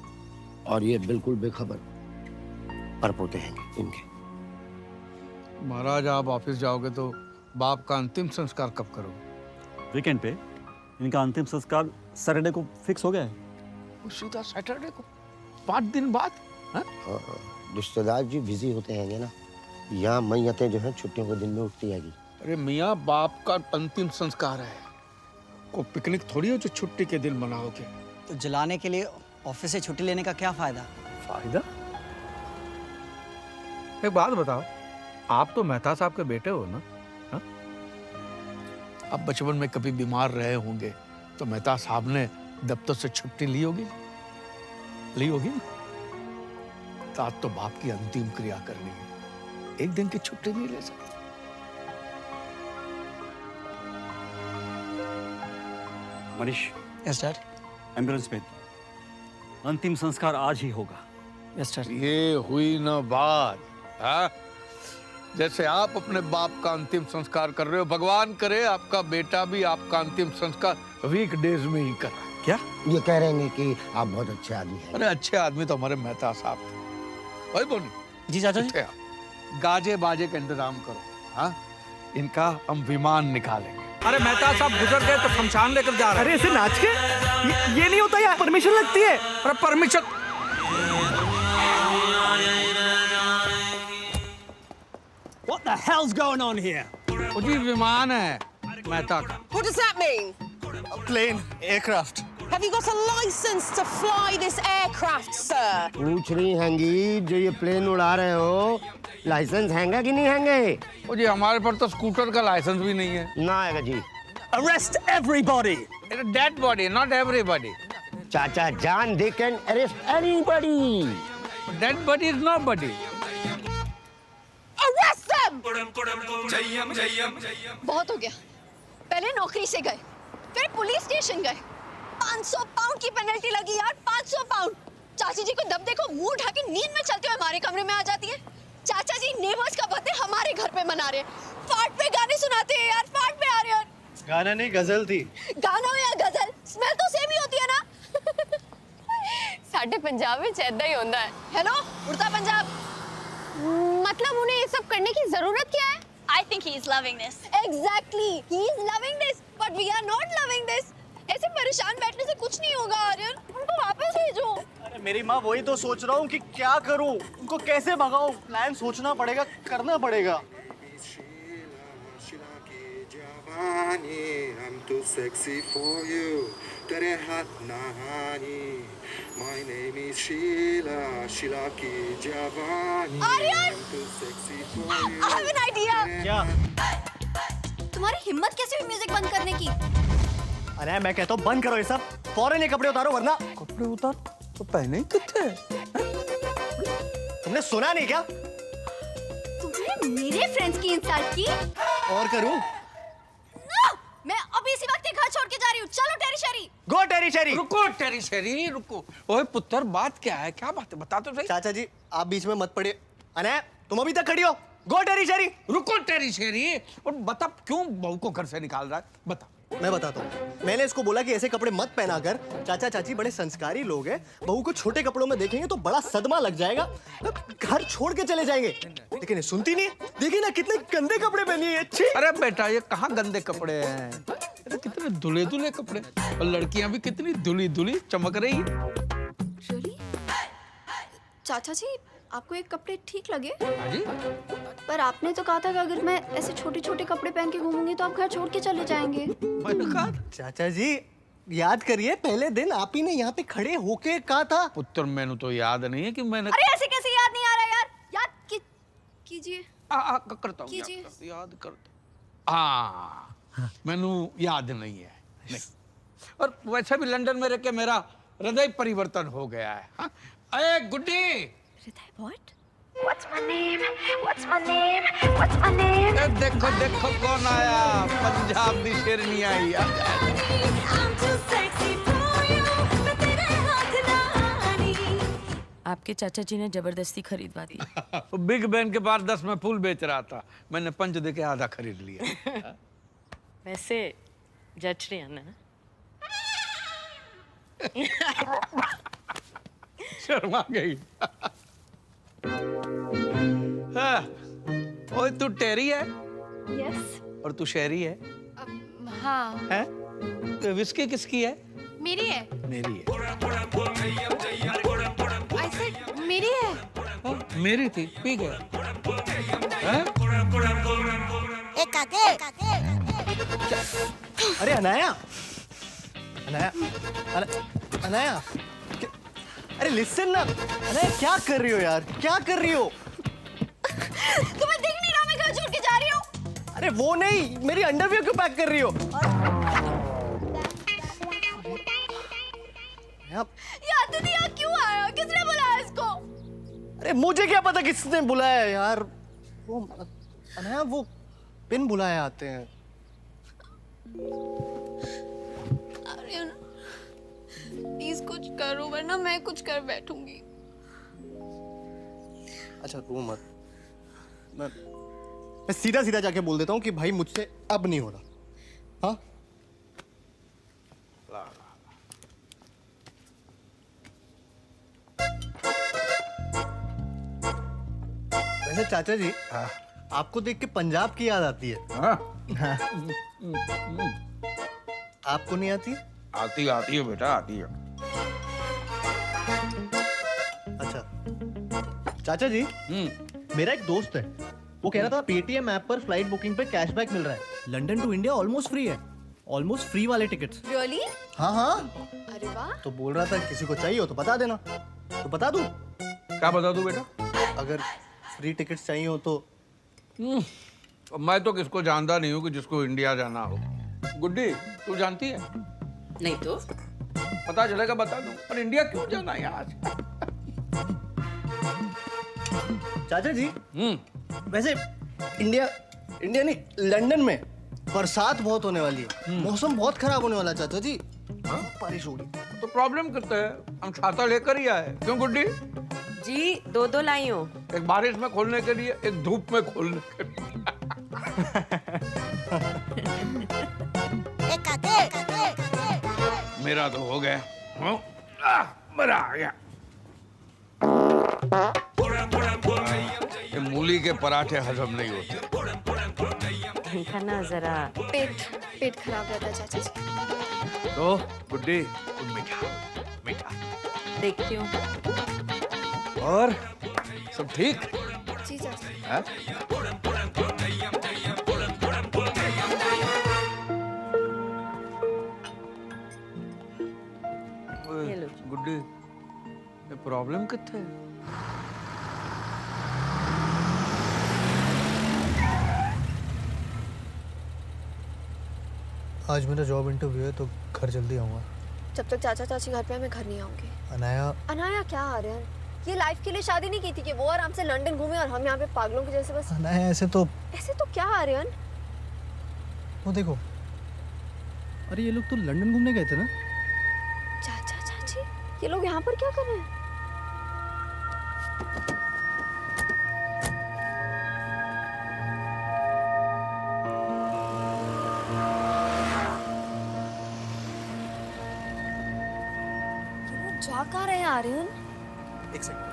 और ये बिल्कुल बेखबर परपोते हैंगे इनके। महाराज आप ऑफिस जाओगे तो बाप का अंतिम संस्कार कब करोगे? वीकेंड पे इनका अंतिम संस्कार सैटरडे को फिक्स हो गया है। सीधा सैटरडे को 5 दिन बाद? हाँ, रिश्तेदार जी बिजी होते हैंगे ना, यहाँ मैयतें जो हैं छुट्टियों के दिन में उठती हैगी। अरे मियाँ बाप का अंतिम संस्कार है, को पिकनिक थोड़ी हो जो छुट्टी के दिन मनाओगे। तो जलाने के लिए ऑफिस से छुट्टी लेने का क्या फायदा? फायदा? एक बात बताओ, आप तो मेहता साहब के बेटे हो ना? हा? आप बचपन में कभी बीमार रहे होंगे तो मेहता साहब ने दफ्तर से छुट्टी ली होगी ना? तो आज तो बाप की अंतिम क्रिया करनी है, एक दिन की छुट्टी नहीं ले सकते। मनीष। Yes dad. एम्बुलेंस में अंतिम संस्कार आज ही होगा। Yes dad. ये हुई ना बात, हाँ? जैसे आप अपने बाप का अंतिम संस्कार कर रहे हो, भगवान करे आपका बेटा भी आपका अंतिम संस्कार वीकडेज में ही कर रहा है। क्या ये कह रहे हैं कि आप बहुत अच्छे आदमी हैं? अरे अच्छे आदमी तो हमारे मेहता साहब थे। भाई बोनी जी चाचा जी। गाजे बाजे का इंतजाम करो, हाँ? इनका हम विमान निकालेंगे। अरे मेहता साहब गुजर गए तो शमशान लेकर जा रहे हैं। अरे ऐसे नाच के ये नहीं होता यार, परमिशन लगती है। अरे permission What the hell's going on here? वो जी विमान है मेहता का। What does that mean? Plane, aircraft. Have you got a license to fly this aircraft, sir? पूछ रही हैंगी जो ये प्लेन उड़ा रहे हो, लाइसेंस हैंगा कि नहीं हैंगे? वो जी हमारे पर तो स्कूटर का लाइसेंस भी नहीं है। ना आएगा जी। Arrest everybody. Dead body, not everybody. चाचा जान, they can arrest anybody. Dead body is nobody. Arrest them! बहुत हो गया। पहले नौकरी से गए, फिर पुलिस स्टेशन गए, 500 पाउंड की पेनल्टी लगी यार, 500 पाउंड। चाची जी को दब देखो, मुंह उठा के नींद में चलते हुए हमारे कमरे में आ जाती है। चाचा जी नेबर्स का बर्थडे हमारे घर पे मना रहे हैं, फाट पे गाने सुनाते हैं यार, फाट पे आ रहे हैं। गाना नहीं, गजल थी। गाना हो या गजल, स्मेल तो सेम ही होती है ना। साढ़े पंजाब में ऐदा ही होता है। हेलो, उड़ता पंजाब। मतलब उन्हें ये सब करने की जरूरत क्या है? I think he is loving this. Exactly, he is loving this, but we are not loving this. ऐसे परेशान बैठने से कुछ नहीं होगा आर्यन, उनको वापस भेजो। अरे मेरी माँ, वही तो सोच रहा हूँ कि क्या करूँ, उनको कैसे भगाऊँ। प्लान सोचना पड़ेगा, करना पड़ेगा। I'm too sexy for you. तेरे हाथ नहानी. My name is Sheila, Sheila की जवानी. Aryan! I'm too sexy for you. I have an idea. क्या? तुम्हारी हिम्मत कैसे हुई म्यूजिक बंद करने की? अरे मैं कहता हूँ बंद करो ये सब, फौरन ये कपड़े उतारो वरना। कपड़े उतार तो पहने कितने? तुमने सुना नहीं क्या? तुमने मेरे फ्रेंड्स की इंसल्ट की? और करूँ? मैं अभी इसी वक्त घर छोड़ के जा रही हूँ। चलो टेरी शेरी। गो टेरी शेरी। रुको टेरी शेरी, रुको। ओए पुत्र, बात क्या है? क्या बात है? बता तो सही। चाचा जी आप बीच में मत पड़िए। अने तुम अभी तक खड़ी हो। गो टेरी शेरी। रुको टेरी शेरी, और बता क्यों बहू को घर से निकाल रहा है? बता। मैं बताता हूँ। मैंने इसको बोला कि ऐसे कपड़े मत पहना कर, चाचा चाची बड़े संस्कारी लोग हैं, बहू को छोटे कपड़ों में देखेंगे तो बड़ा सदमा लग जाएगा, घर छोड़ के चले जाएंगे। लेकिन ये सुनती नहीं। देखिए ना कितने गंदे कपड़े पहनी है। अरे बेटा ये कहाँ गंदे कपड़े हैं? अरे कितने दुले दुले कपड़े, और लड़कियां भी कितनी दुली दुली चमक रही है। चाचा जी आपको ये कपड़े ठीक लगे? हाँ जी? पर आपने तो कहा था कि अगर मैं ऐसे छोटे छोटे कपड़े पहन के घूमूंगी तो आप घर छोड़ के चले जाएंगे। चाचा जी याद करिए, पहले दिन आप ही ने यहाँ पे खड़े होके कहा था। पुत्र मैंने तो याद नहीं है कि मैंने। अरे ऐसे कैसे याद नहीं आ रहा यार? याद कीजिए। करता हूँ, याद करता। हाँ मैनू याद नहीं है। नहीं। और वैसे भी लंदन में रह के मेरा हृदय परिवर्तन हो गया है। हाँ? अरे गुड्डी। What? What's my name? What's my name? What's my name? देखो देखो कौन आया, पंजाब दी शेरनी आई। I'm too sexy for you. मैं तेरे आपके चाचा जी ने जबरदस्ती खरीदवा दी। बिग बैन के पास 10 में फूल बेच रहा था, मैंने पंच दे के आधा खरीद लिया। वैसे जज रहे हैं ना? शर्मा गई। हाँ, ओए तू टेरी है? यस। और तू शहरी है? हाँ। हैं? तो विस्की किसकी है? मेरी है। मेरी है। I said मेरी है। हाँ, मेरी थी, पी गया। हैं? अरे अनाया, अनाया, अनाया, अरे लिसन ना, अनाया क्या कर रही हो यार, क्या कर रही हो? तुम्हें दिख नहीं रहा मैं घर छोड़ के जा रही हूँ? अरे वो नहीं, मेरी अंडरवियर क्यों पैक कर रही हो? यार दीदी यहाँ क्यों आया? किसने बुलाया इसको? अरे मुझे क्या पता किसने बुलाया यार, वो अनाया वो पिन बुलाए आते हैं। आर्यन प्लीज कुछ करो वरना मैं कुछ कर बैठूंगी। अच्छा रो मत, मैं सीधा सीधा जाके बोल देता हूँ कि भाई मुझसे अब नहीं हो रहा। हाँ वैसे चाचा जी, आपको देख के पंजाब की याद आती है। आपको नहीं आती? आती है बेटा, आती है। अच्छा चाचा जी, मेरा एक दोस्त है, वो कह रहा था पेटीएम ऐप पर फ्लाइट बुकिंग पे कैशबैक मिल रहा है। London to India almost free है, ऑलमोस्ट फ्री वाले टिकट्स। रियली? हाँ हाँ। अरे वाह। तो बोल रहा था किसी को चाहिए हो तो बता देना, तो बता दूं? क्या बता दूं बेटा? अगर फ्री टिकट्स चाहिए हो तो। मैं तो किसको जानता नहीं हूँ कि जिसको इंडिया जाना हो। गुड्डी तू जानती है? नहीं तो पता चलेगा बता दूं, पर इंडिया क्यों जाना है आज? चाचा जी, वैसे इंडिया नहीं, लंदन में बरसात बहुत होने वाली है, मौसम बहुत खराब होने वाला है चाचा जी, बारिश हो रही। तो प्रॉब्लम करते हैं, हम छाता लेकर ही आए। क्यों गुड्डी? जी दो लाई हो, एक बारिश में खोलने के लिए, एक धूप में खोलने के लिए। मेरा तो हो गया, मजा आ गया। ये मूली के पराठे हजम नहीं होते। इनका ना जरा पेट खराब रहता है चाचा जी। तो गुड्डी मीठा देखती हूँ। और सब ठीक? जी चाचा। हाँ? गुड्डी ये प्रॉब्लम कितने है? आज मेरा जॉब इंटरव्यू है तो घर जल्दी आऊँगा। जब तक चाचा चाची घर पे है मैं घर नहीं आऊंगी। अनाया, अनाया क्या आर्यन? ये लाइफ के लिए शादी नहीं की थी कि वो आराम से लंदन घूमे और हम यहाँ पे पागलों के जैसे बस। अनाया ऐसे तो क्या आर्यन? वो देखो, अरे ये लोग तो लंदन घूमने गए थे ना। चाचा चाची ये लोग यहाँ पर क्या कर रहे हैं? ये लोग जा कहाँ रहे हैं आर्यन? एक सेकंड।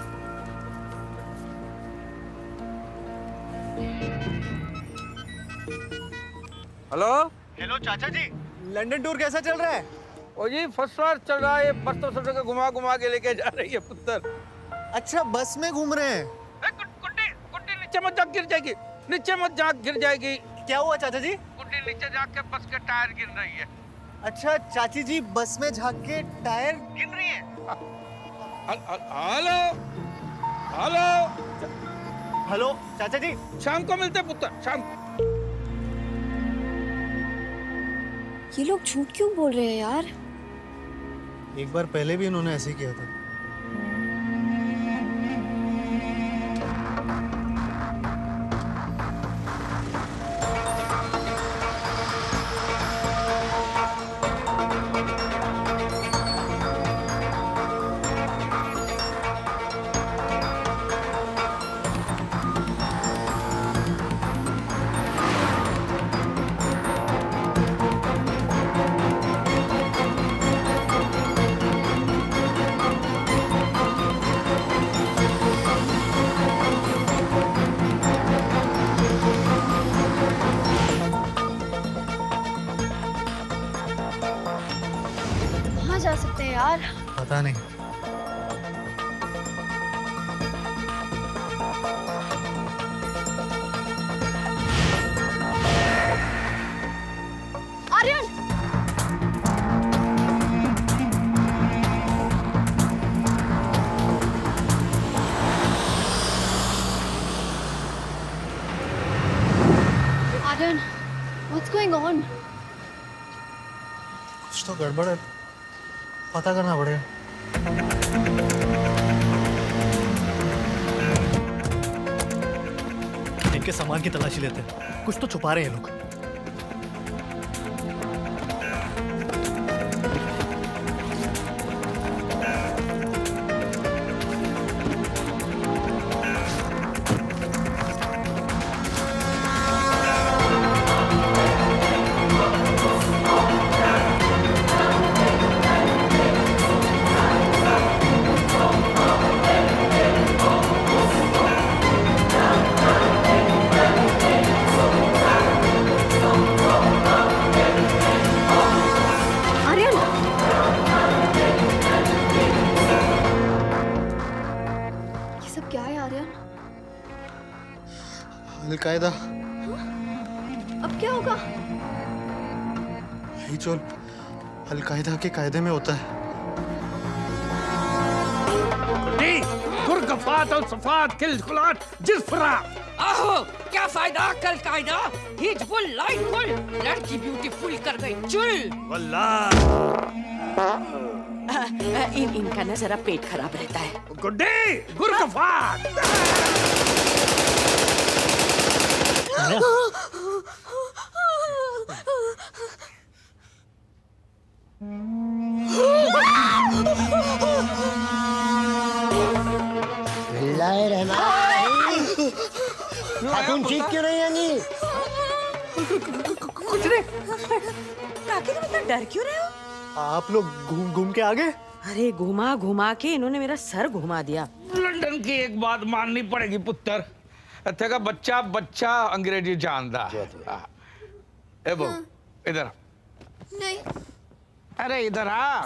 हेलो हेलो चाचा जी, लंदन टूर कैसा चल रहा है? ओ जी फर्स्ट क्लास चल रहा है। बस तो सब जगह घुमा के लेके जा रही है पुत्र। अच्छा बस में घूम रहे हैं? गुड्डी नीचे मत जा, गिर जाएगी। नीचे मत जा, गिर जाएगी। क्या हुआ चाचा जी? गुड्डी नीचे जाके बस के टायर गिर रही है। अच्छा चाची जी, बस में झाँक के टायर गिर रही है। हेलो हेलो हेलो चाचा जी, शाम को मिलते पुत्र, शाम। ये लोग झूठ क्यों बोल रहे हैं यार? एक बार पहले भी इन्होंने ऐसे ही किया था। जा सकते हैं यार? पता नहीं। Aryan! Aryan, what's going on? कुछ तो गड़बड़ है, पता करना पड़ेगा। इनके सामान की तलाशी लेते हैं, कुछ तो छुपा रहे हैं लोग। अलकायदा अब क्या होगा? यही जो अलकायदा के कायदे में होता है। गुरगफात और सफात किलखुलात जिस्फरा। आहो, क्या फायदा कल कायदा? हिजबुल लाइटफुल, लड़की ब्यूटीफुल कर गई चुल। वल्लाह इनका ना जरा पेट खराब रहता है। गुड्डी गुरगफात। खातून चीख क्यों रही है? कुछ नहीं। काकी तुम इतना डर क्यों रहे हो? आप लोग घूम के आ गए? अरे घुमा घुमा के इन्होंने मेरा सर घुमा दिया। लंदन की एक बात माननी पड़ेगी पुत्र, इत्थे का बच्चा बच्चा अंग्रेजी जानता। ए बो इधर नहीं। अरे इधर आ।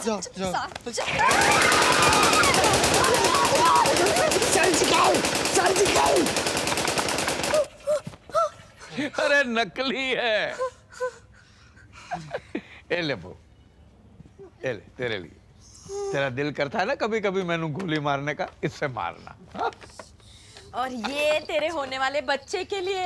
अरे नकली है। ए ले बो, ए ले तेरे लिए। तेरा दिल करता है ना कभी कभी मैंने गोली मारने का, इससे मारना। हा? और ये तेरे होने वाले बच्चे के लिए।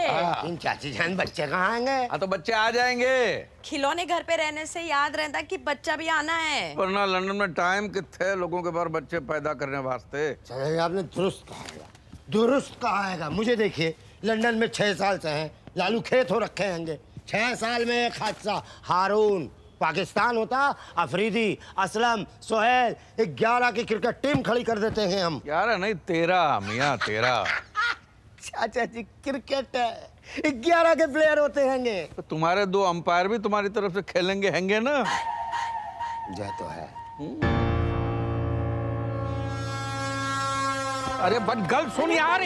इन चाची जान बच्चे कहाँ आएंगे? हाँ तो बच्चे आ जाएंगे। खिलौने घर पे रहने से याद रहता कि बच्चा भी आना है। वरना लंदन में टाइम कितने लोगों के पास बच्चे पैदा करने वास्ते। चले आपने दुरुस्त कहा है, दुरुस्त कहा है। मुझे देखिए, लंदन में 6 साल से हैं, लालू खेत हो रखे होंगे। 6 साल में एक हादसा। हारून पाकिस्तान होता, अफरीदी, असलम, सोहेल, 11 की क्रिकेट टीम खड़ी कर देते हैं हम। 11 नहीं 13 मियाँ 13। चाचा जी क्रिकेट है, 11 के प्लेयर होते हैंगे। तो तुम्हारे 2 अंपायर भी तुम्हारी तरफ से खेलेंगे हैंगे ना। जय तो है। अरे बट गल सुन यार,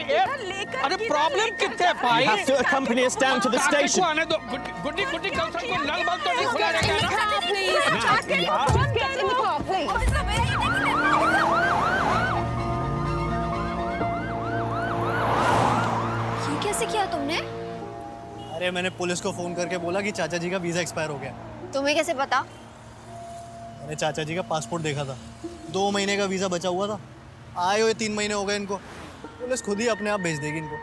अरे प्रॉब्लम कितने भाई? You have to accompany us down to the station. आने दो। गुड्डी गुड्डी कल से कोई नल बल तो नहीं खुला ये कैसे किया तुमने? अरे मैंने पुलिस को फोन करके बोला कि चाचा जी का वीजा एक्सपायर हो गया। तुम्हें कैसे पता? मैंने चाचा जी का पासपोर्ट देखा था, 2 महीने का वीजा बचा हुआ था। आए हुए 3 महीने हो गए इनको। पुलिस खुद ही अपने आप भेज देगी इनको।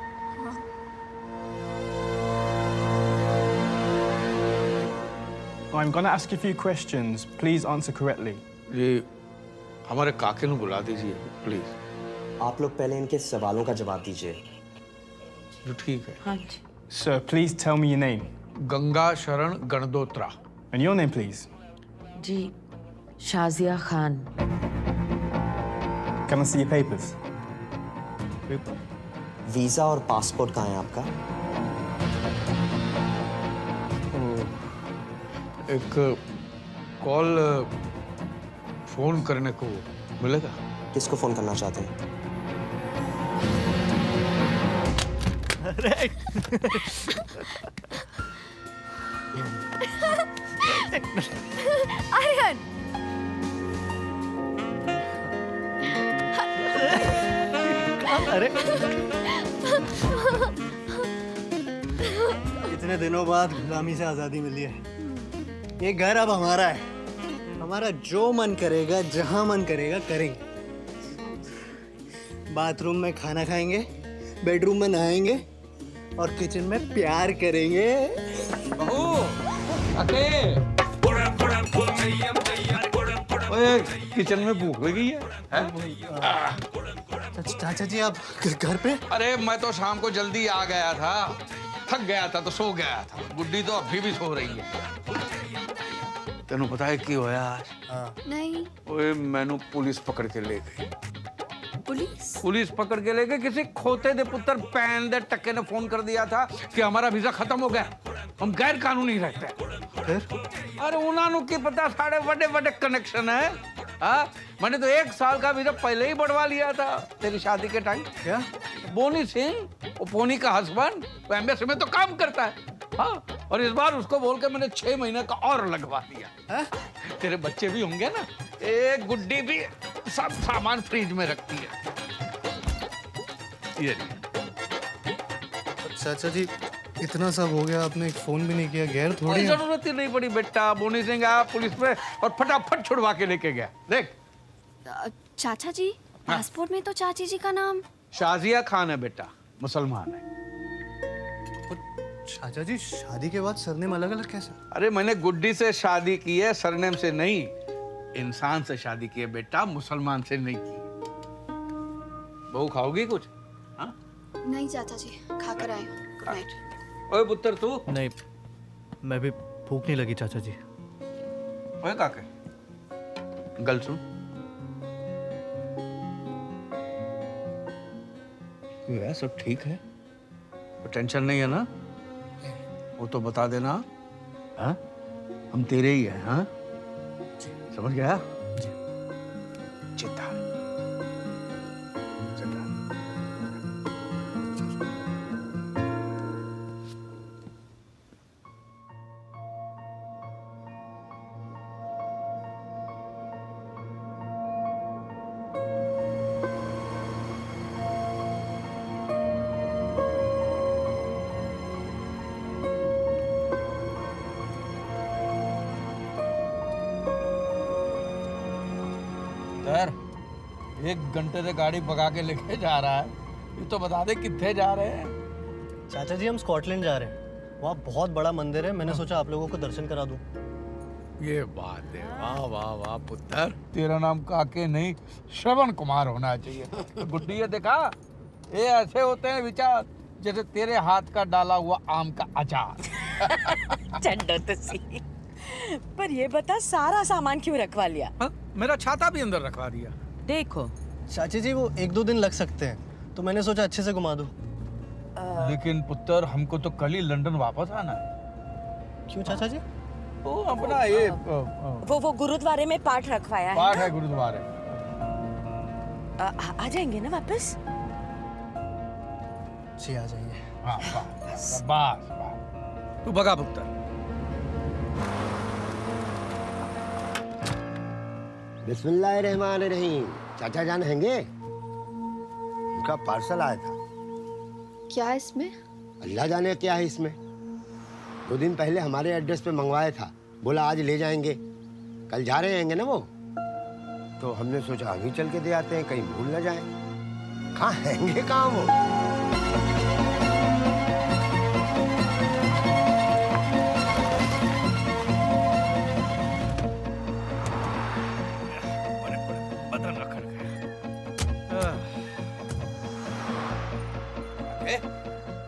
I'm going to ask you a few questions. Please answer correctly. जी हमारे काके ਨੂੰ बुला दीजिए प्लीज। आप लोग पहले इनके सवालों का जवाब दीजिए। जो ठीक है। हाँ जी। Sir, please tell me your name. Ganga Sharan Gandotra. And your name, please. जी Shazia Khan. Can I see your papers? Visa और पासपोर्ट कहाँ है आपका? एक कॉल फोन करने को मिलेगा। किसको फोन करना चाहते हैं? आर्यन, अरे इतने दिनों बाद गुलामी से आज़ादी मिली है। ये घर अब हमारा है। हमारा जो मन करेगा, जहां मन करेगा करेंगे। बाथरूम में खाना खाएंगे, बेडरूम में नहाएंगे और किचन में प्यार करेंगे। ओए, किचन में भूख लगी है? चाचा जी आप घर पे? अरे मैं तो शाम को जल्दी आ गया था, थक गया था तो सो गया था। गुड्डी तो अभी भी सो रही है। तेनू पता है क्यों होया आज? नहीं। ओए मैनू पुलिस पकड़ के ले गई। पुलिस पकड़ के ले गई। किसी खोते दे पुत्र पैन दे टक्के ने फोन कर दिया था कि हमारा वीजा खत्म हो गया, हम गैर कानूनी रहते हैं। फिर? अरे उन्होंने की पता साढ़े बड़े बड़े कनेक्शन है। हाँ, मैंने तो 1 साल का वीजा पहले ही बढ़वा लिया था तेरी शादी के टाइम। क्या? बोनी सिंह, वो पोनी का हस्बैंड, वो एम्बेसी में तो काम करता है। हाँ, और इस बार उसको बोल के मैंने 6 महीने का और लगवा दिया। तेरे बच्चे भी होंगे ना, एक गुड्डी भी सब सामान फ्रिज में रखती है। ये चाचा जी इतना सब हो गया, आपने एक फोन भी नहीं किया। गैर थोड़ी कोई जरूरत ही नहीं पड़ी बेटा। बोनी सिंह आया पुलिस पे और फटाफट छुड़वा के लेके गया। देख चाचा जी, पासपोर्ट में तो चाची जी का नाम शाजिया खान है बेटा, मुसलमान है। चाचा जी शादी के बाद सरनेम अलग अलग कैसे? अरे मैंने गुड्डी से शादी की है, सरनेम से नहीं, इंसान से शादी की है बेटा, मुसलमान से नहीं की। बहू खाओगी कुछ? हाँ? नहीं चाचा जी, खाकर आए हूँ। Good night. ओए पुत्र तू? नहीं, मैं भी भूख नहीं लगी चाचा जी। ओए काके, गल सुन। ये सब ठीक है? तो टेंशन नहीं है ना? वो तो बता देना। हाँ? हम तेरे ही हैं। हाँ? समझ गया? चिंता यार, 1 घंटे से गाड़ी भगा के लेके जा रहा है। ये तो बता दे कितने जा रहे हैं? चाचा जी हम स्कॉटलैंड जा रहे हैं। वहाँ बहुत बड़ा मंदिर है, मैंने सोचा आप लोगों को दर्शन करा दूं। ये बात है, वाह वाह वाह पुत्र। तेरा नाम काके नहीं श्रवण कुमार होना चाहिए। गुड्डी ये देखा, ये ऐसे होते हैं विचार जैसे तेरे हाथ का डाला हुआ आम का अचार। चंडो तो सी। पर ये बता, सारा सामान क्यों रखवा लिया? मेरा छाता भी अंदर रखवा दिया। देखो चाची जी वो 1-2 दिन लग सकते हैं, तो मैंने सोचा अच्छे से घुमा दूं। लेकिन पुत्र हमको तो कल ही लंदन वापस आना है। क्यों चाचा जी? वो अपना ये वो गुरुद्वारे में पाठ रखवाया है। पाठ है गुरुद्वारे। आ जाएंगे ना वापस? जी आ जाएंगे। हाँ, बस तू भगा पुत्र। बिस्मिल्लाहिर्रहमानिर्रहीम। चाचा जान हैंगे? उनका पार्सल आया था। क्या है इसमें? अल्लाह जाने क्या है इसमें। 2 दिन पहले हमारे एड्रेस पे मंगवाया था, बोला आज ले जाएंगे। कल जा रहे हैं ना वो, तो हमने सोचा अभी चल के दे आते हैं, कहीं भूल ना जाए। कहाँ हैंगे कहाँ वो?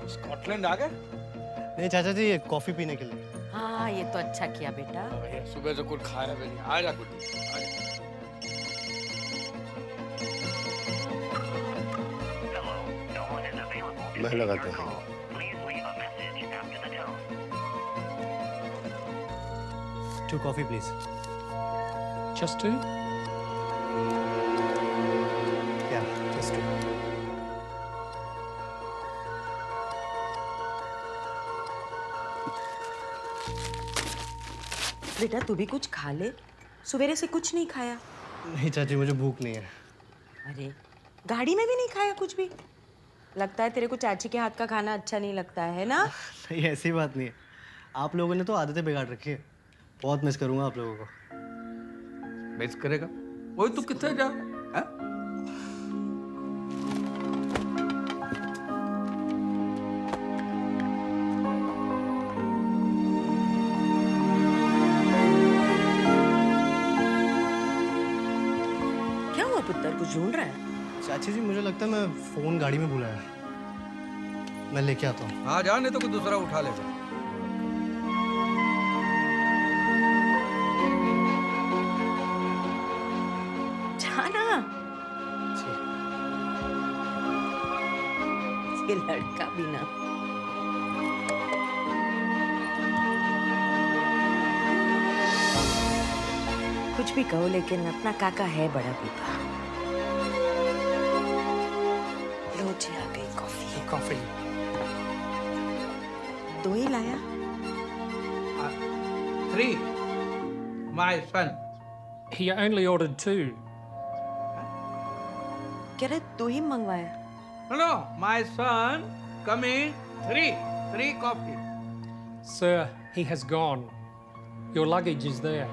स्कॉटलैंड आ गए? नहीं चाचा जी, ये कॉफी पीने के लिए। हाँ, ये तो अच्छा किया बेटा। सुबह से कुछ खाया भी नहीं। आ जा गुड्डी, आ जा। मैं लगाता हूँ। Two coffee, please. Just 2? Yeah, just 2. बेटा तू भी कुछ खा ले, सवेरे से कुछ नहीं खाया। नहीं चाची, मुझे भूख नहीं है। अरे गाड़ी में भी नहीं खाया कुछ भी? लगता है तेरे को चाची के हाथ का खाना अच्छा नहीं लगता है ना? नहीं, ऐसी बात नहीं है। आप लोगों ने तो आदतें बिगाड़ रखी है। बहुत मिस करूंगा आप लोगों को। मिस करेगा? वही तू कितने जा रहा है? क्या हुआ पुत्र, कुछ ढूंढ रहा है? चाची जी, मुझे लगता है मैं फोन गाड़ी में भूला है। मैं लेके आता हूँ। हाँ जा, नहीं तो कोई दूसरा उठा लेगा। जाना। ये लड़का भी ना। कुछ भी कहो, लेकिन अपना काका है बड़ा पीपा। लो जी, आ गई कॉफी। कॉफी 2 ही लाया। 3, my son. He only ordered 2. कह रहे 2 ही मंगवाया। No, my son, come in. 3 coffee. Sir, he has gone. Your luggage is there.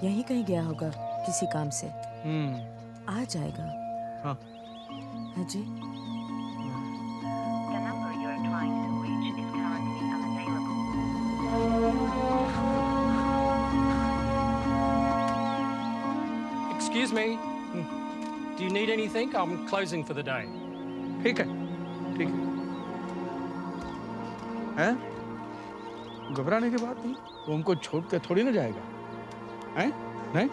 यहीं कहीं गया होगा किसी काम से। आ जाएगा। हाँ। है जी। Excuse me. Do you need anything? I'm closing for the day. ठीक है, ठीक है। हैं? घबराने की बात नहीं। वो उनको छोड़ के थोड़ी ना जाएगा। हैं? नहीं?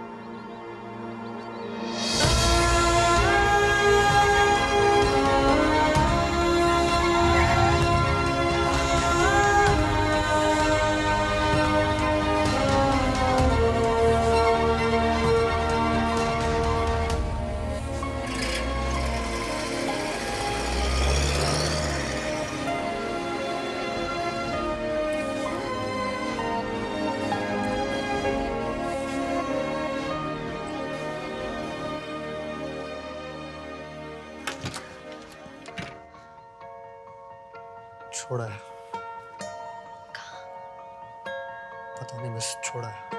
छोड़ा है। पता नहीं, बस छोड़ा है।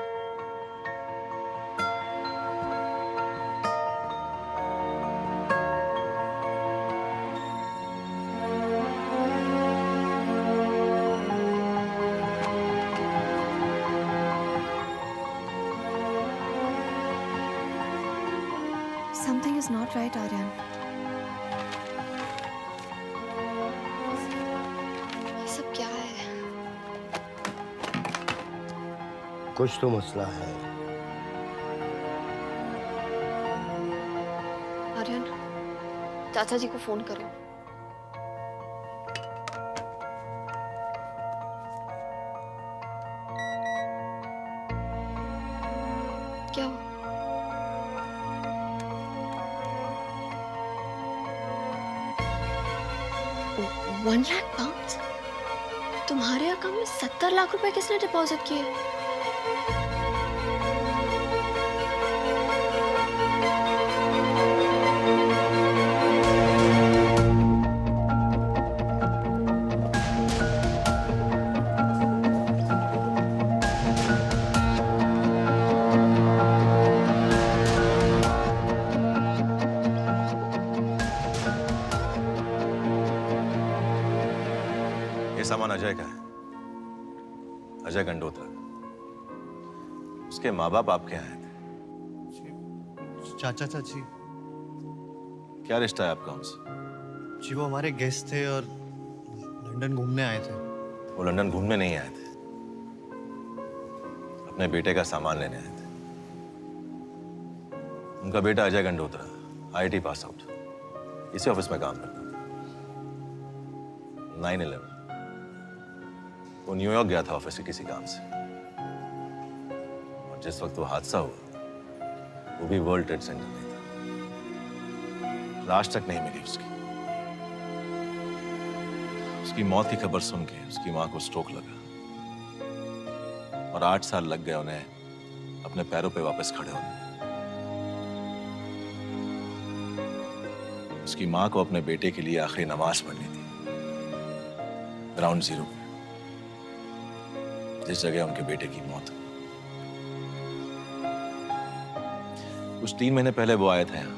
Something is not right, Aryan. ये सब क्या है? कुछ तो मसला है। आर्यन, चाचा जी को फोन करो। क्या हुआ? £1 लाख? तुम्हारे अकाउंट में 70 लाख रुपए किसने डिपॉजिट किए? ये सामान अजय का है। अजय गंडोत्रा। उसके माँ बाप आपके आए थे। चाचा चाची। क्या रिश्ता है आपका उनसे? जी वो हमारे गेस्ट थे और लंदन घूमने आए थे। वो लंदन घूमने नहीं आए थे, अपने बेटे का सामान लेने आए थे। उनका बेटा Ajay Gandotra IIT pass out, इसी ऑफिस में काम करता था। 9/11 वो न्यूयॉर्क गया था ऑफिस के किसी काम से, और जिस वक्त वो हादसा हुआ वो भी वर्ल्ड ट्रेड सेंटर में था। लाश तक नहीं मिली उसकी। उसकी मौत की खबर सुन के उसकी मां को स्ट्रोक लगा और 8 साल लग गए उन्हें अपने पैरों पे वापस खड़े होने। उसकी मां को अपने बेटे के लिए आखिरी नमाज पढ़नी थी ग्राउंड जीरो पे, जिस जगह उनके बेटे की मौत हुई। कुछ 3 महीने पहले वो आए थे यहाँ।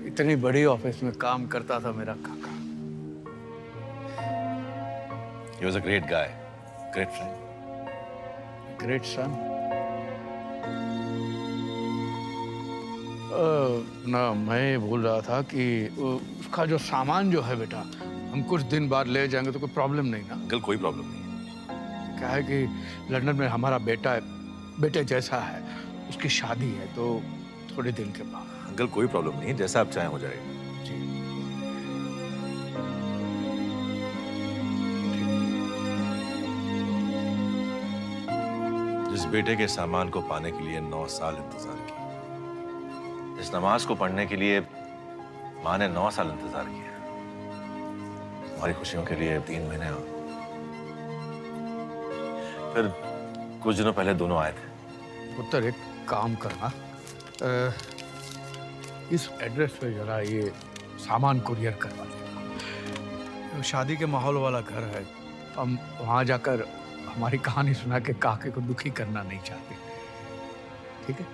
इतनी बड़ी ऑफिस में काम करता था मेरा काका। He was a great guy, great friend. Great सन। ना मैं बोल रहा था कि उसका जो सामान जो है बेटा, हम कुछ दिन बाद ले जाएंगे तो कोई प्रॉब्लम नहीं ना? अंकल कोई प्रॉब्लम नहीं। क्या है कि लंदन में हमारा बेटे जैसा है, उसकी शादी है तो थोड़े दिन के बाद। अंकल कोई प्रॉब्लम नहीं, जैसा आप चाहें हो जाएगा। जिस बेटे के सामान को पाने के लिए 9 साल इंतजार किया, इस नमाज को पढ़ने के लिए माँ ने 9 साल इंतजार किया, हमारी खुशियों के लिए 3 महीने और फिर कुछ दिनों पहले दोनों आए थे। पुत्र एक काम करना, इस एड्रेस पे जरा ये सामान कुरियर करवा देना। शादी के माहौल वाला घर है, हम वहाँ जाकर हमारी कहानी सुना के काके को दुखी करना नहीं चाहते, ठीक है?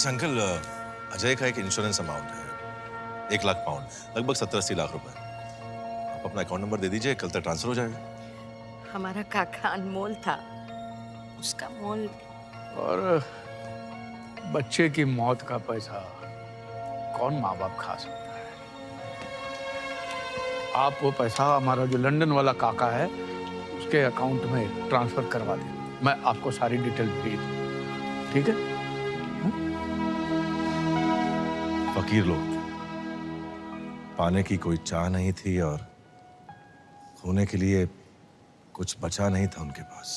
अंकल, अजय का एक इंश्योरेंस अमाउंट है 1 लाख पाउंड, लगभग 70-80 लाख रुपए। आप अपना अकाउंट नंबर दे दीजिए, कल तक ट्रांसफर हो जाएगा। हमारा काका अनमोल था, उसका मोल। और बच्चे की मौत का पैसा कौन माँ बाप खा सकता है? आप वो पैसा हमारा जो लंदन वाला काका है उसके अकाउंट में ट्रांसफर करवा दें, मैं आपको सारी डिटेल भेज दूँ, ठीक है? फकीर लोग थे, पाने की कोई चाह नहीं थी और खोने के लिए कुछ बचा नहीं था उनके पास।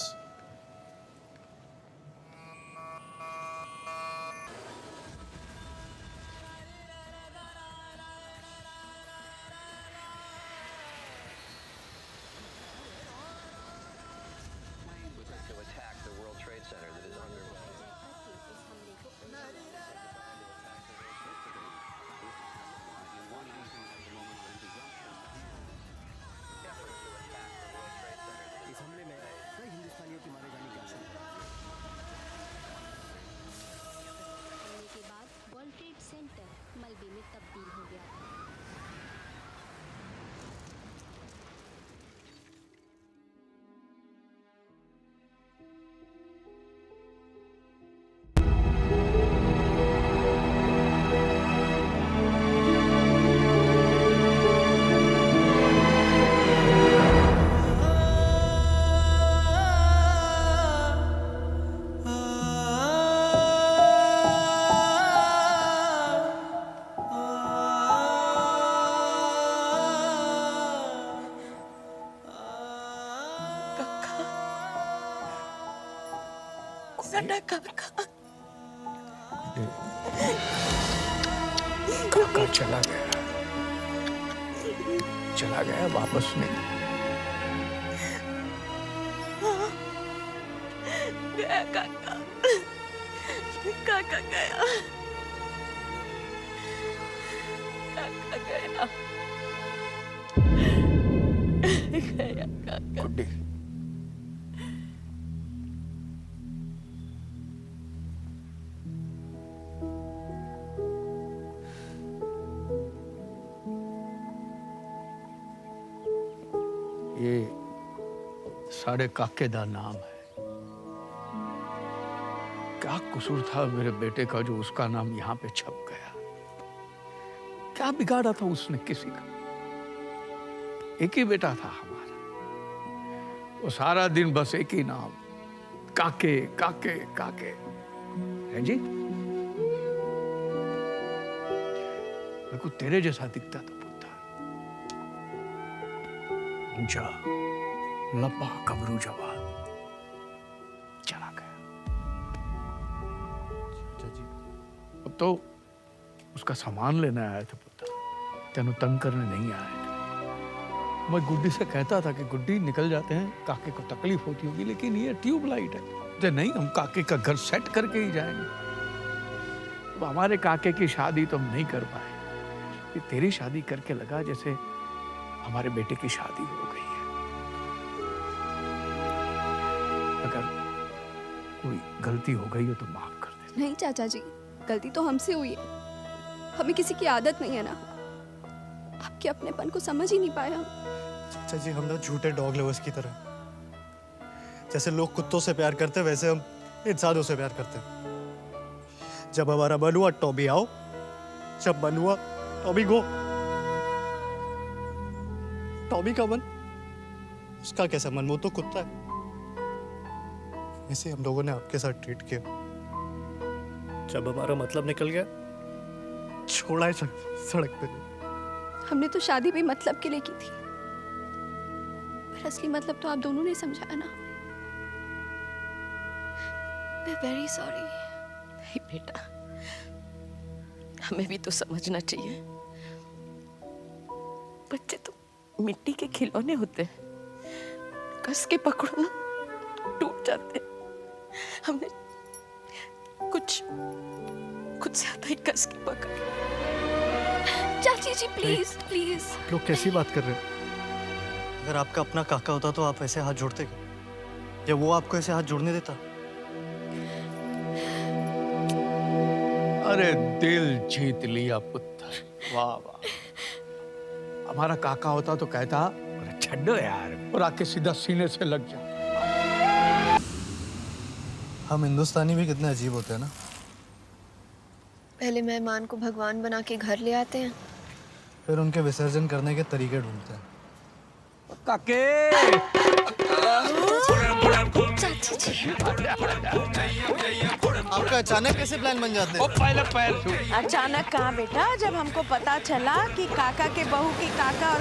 काका चला गया वापस नहीं। गया काका, काका गया, काका गया, गया काका। गुड्डी, ये साढ़े काके दा नाम है। क्या कसूर था मेरे बेटे का जो उसका नाम यहाँ पे छप गया? क्या बिगाड़ा था उसने किसी का? एक ही बेटा था हमारा, वो सारा दिन बस एक ही नाम काके काके काके है जी। मेरे को तेरे जैसा दिखता था पुत्र। जा लंबा कबरू जवान चला गया। अब तो उसका सामान लेने आया था पुत्र, तेनू तंग करने नहीं आया था। मैं गुड्डी से कहता था कि गुड्डी निकल जाते हैं, काके को तकलीफ होती होगी, लेकिन ये ट्यूबलाइट है तो नहीं, हम काके का घर सेट करके ही जाएंगे। अब हमारे काके की शादी तो हम नहीं कर पाए, ये तेरी शादी करके लगा जैसे हमारे बेटे की शादी हो गई है। अगर कोई गलती हो गई हो तो माफ कर दे। नहीं चाचा जी, गलती तो हमसे हुई है, हमें किसी की आदत नहीं है ना, आपके अपनेपन को समझ ही नहीं पाया। चाचा जी, हम ना झूठे डॉग लवर्स की तरह, जैसे लोग कुत्तों से प्यार करते हैं वैसे हम इंसानों से प्यार करते हैं। जब हमारा मन हुआ टॉबी आओ, जब मन हुआ टॉबी गो। टॉबी का मन, उसका कैसा मन, वो तो कुत्ता है। ऐसे हम लोगों ने आपके साथ ट्रीट किया। जब हमारा मतलब निकल गया, छोड़ा है सड़क पे। हमने तो शादी भी मतलब के लिए की थी, पर असली मतलब तो आप दोनों ने समझाया ना। मैं वेरी सॉरी। नहीं बेटा, हमें भी तो समझना चाहिए, बच्चे तो मिट्टी के खिलौने होते हैं, कस के पकड़ो ना टूट जाते हैं। हमने कुछ ज्यादा ही कस के पकड़। चाची जी प्लीज प्लीज। लोग कैसी बात कर रहे हो? अगर आपका अपना काका होता तो आप ऐसे हाथ जोड़ते क्या? या वो आपको ऐसे हाथ जोड़ने देता? अरे दिल जीत लिया पुत्र, वाह वाह। हमारा काका होता तो कहता अरे छड्डो यार, और आके सीधा सीने से लग जा। हम हिंदुस्तानी भी कितने अजीब होते हैं ना। पहले मेहमान को भगवान बना के घर ले आते हैं, फिर उनके विसर्जन करने के तरीके ढूंढते हैं। काके आपका अचानक कैसे प्लान बन जाते हैं? पहले पैर छू। अचानक कहाँ बेटा, जब हमको पता चला कि काका के बहू की काका और